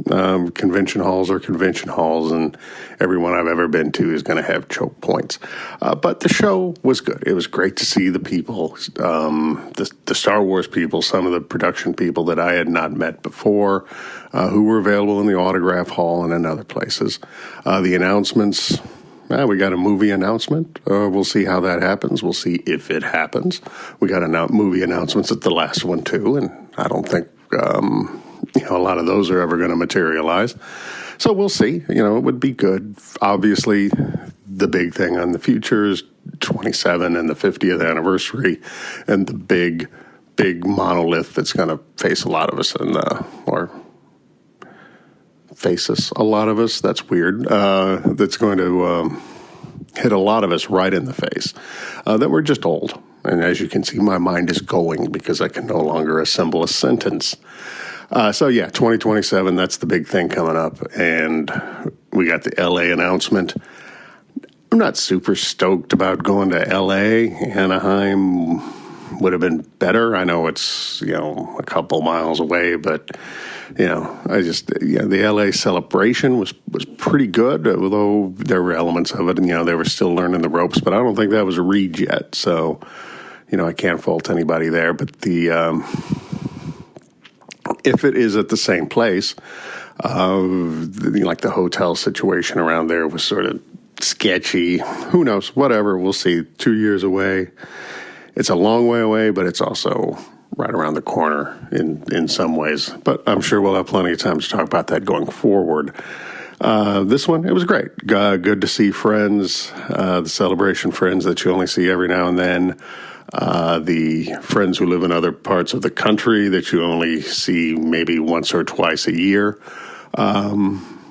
Convention halls are convention halls, and everyone I've ever been to is going to have choke points. But the show was good. It was great to see the people, the Star Wars people, some of the production people that I had not met before, who were available in the autograph hall and in other places. The announcements... we got a movie announcement. We'll see how that happens. We'll see if it happens. We got movie announcements at the last one, too, and I don't think a lot of those are ever going to materialize. So we'll see. It would be good. Obviously, the big thing on the future is 27 and the 50th anniversary and the big monolith that's going to face a lot of us or faces a lot of us. That's weird. That's going to hit a lot of us right in the face. That we're just old. And as you can see, my mind is going because I can no longer assemble a sentence. 2027, that's the big thing coming up. And we got the LA announcement. I'm not super stoked about going to LA. Anaheim would have been better. I know it's, a couple miles away, but the LA celebration was pretty good, although there were elements of it, and, they were still learning the ropes, but I don't think that was Reed yet, so, I can't fault anybody there, but if it is at the same place, like the hotel situation around there was sort of sketchy, who knows, whatever, we'll see, 2 years away, it's a long way away, but it's also right around the corner in some ways. But I'm sure we'll have plenty of time to talk about that going forward. This one, it was great. Good to see friends, the celebration friends that you only see every now and then, the friends who live in other parts of the country that you only see maybe once or twice a year.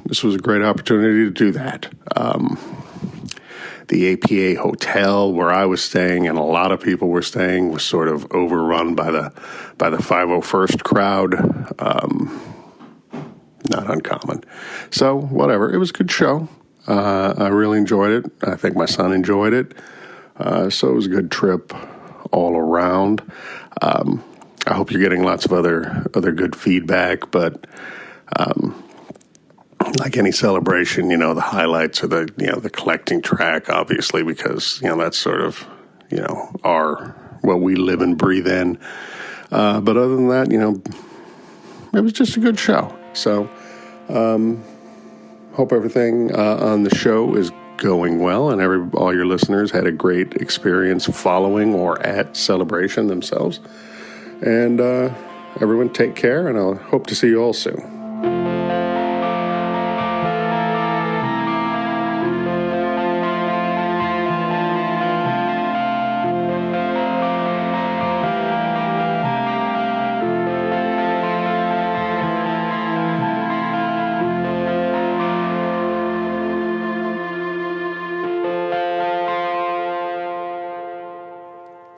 This was a great opportunity to do that. The APA hotel where I was staying and a lot of people were staying was sort of overrun by the 501st crowd. Not uncommon. So whatever, it was a good show. I really enjoyed it. I think my son enjoyed it. So it was a good trip all around. I hope you're getting lots of other good feedback, but like any celebration, the highlights are the collecting track, obviously, because, that's sort of, what we live and breathe in. But other than that, it was just a good show. So, hope everything on the show is going well and all your listeners had a great experience following or at Celebration themselves. And everyone take care, and I'll hope to see you all soon.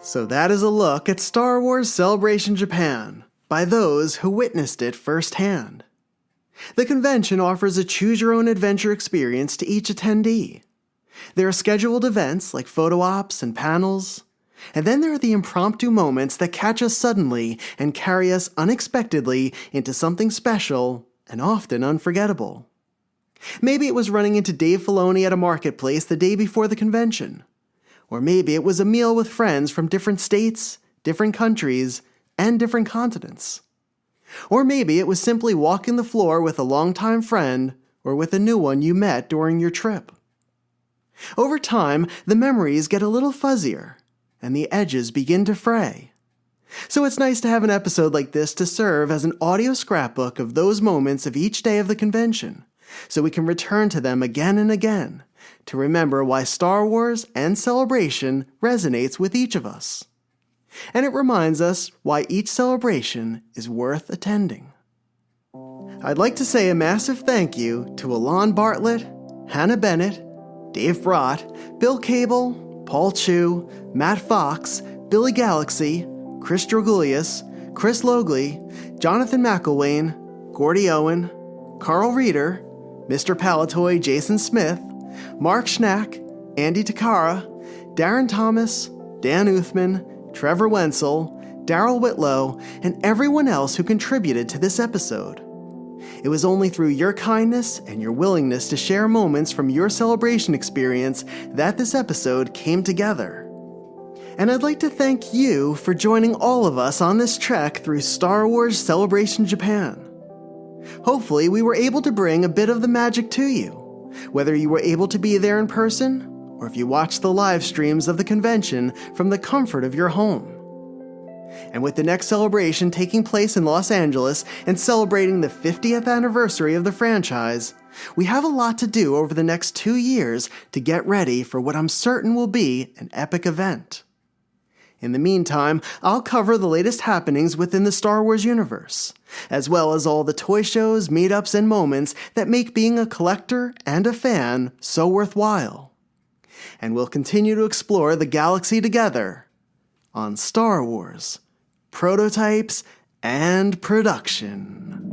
So that is a look at Star Wars Celebration Japan by those who witnessed it firsthand. The convention offers a choose-your-own-adventure experience to each attendee. There are scheduled events like photo ops and panels, and then there are the impromptu moments that catch us suddenly and carry us unexpectedly into something special and often unforgettable. Maybe it was running into Dave Filoni at a marketplace the day before the convention. Or maybe it was a meal with friends from different states, different countries, and different continents. Or maybe it was simply walking the floor with a longtime friend or with a new one you met during your trip. Over time, the memories get a little fuzzier, and the edges begin to fray. So it's nice to have an episode like this to serve as an audio scrapbook of those moments of each day of the convention, so we can return to them again and again, to remember why Star Wars and Celebration resonates with each of us. And it reminds us why each celebration is worth attending. I'd like to say a massive thank you to Elon Bartlett, Hannah Bennett, Dave Brott, Bill Cable, Paul Chu, Matt Fox, Billy Galaxy, Chris Georgoulias, Chris Logli, Jonathan McElwain, Gordy Owen, Karl Reeder, Mr. Palatoy Jason Smith, Mark Schnack, Andy Takara, Darren Thomas, Dan Uthman, Trevor Wencl, Daryl Whitlow, and everyone else who contributed to this episode. It was only through your kindness and your willingness to share moments from your celebration experience that this episode came together. And I'd like to thank you for joining all of us on this trek through Star Wars Celebration Japan. Hopefully, we were able to bring a bit of the magic to you, whether you were able to be there in person or if you watched the live streams of the convention from the comfort of your home. And with the next celebration taking place in Los Angeles and celebrating the 50th anniversary of the franchise, we have a lot to do over the next 2 years to get ready for what I'm certain will be an epic event. In the meantime, I'll cover the latest happenings within the Star Wars universe, as well as all the toy shows, meetups, and moments that make being a collector and a fan so worthwhile. And we'll continue to explore the galaxy together on Star Wars, Prototypes, and Production.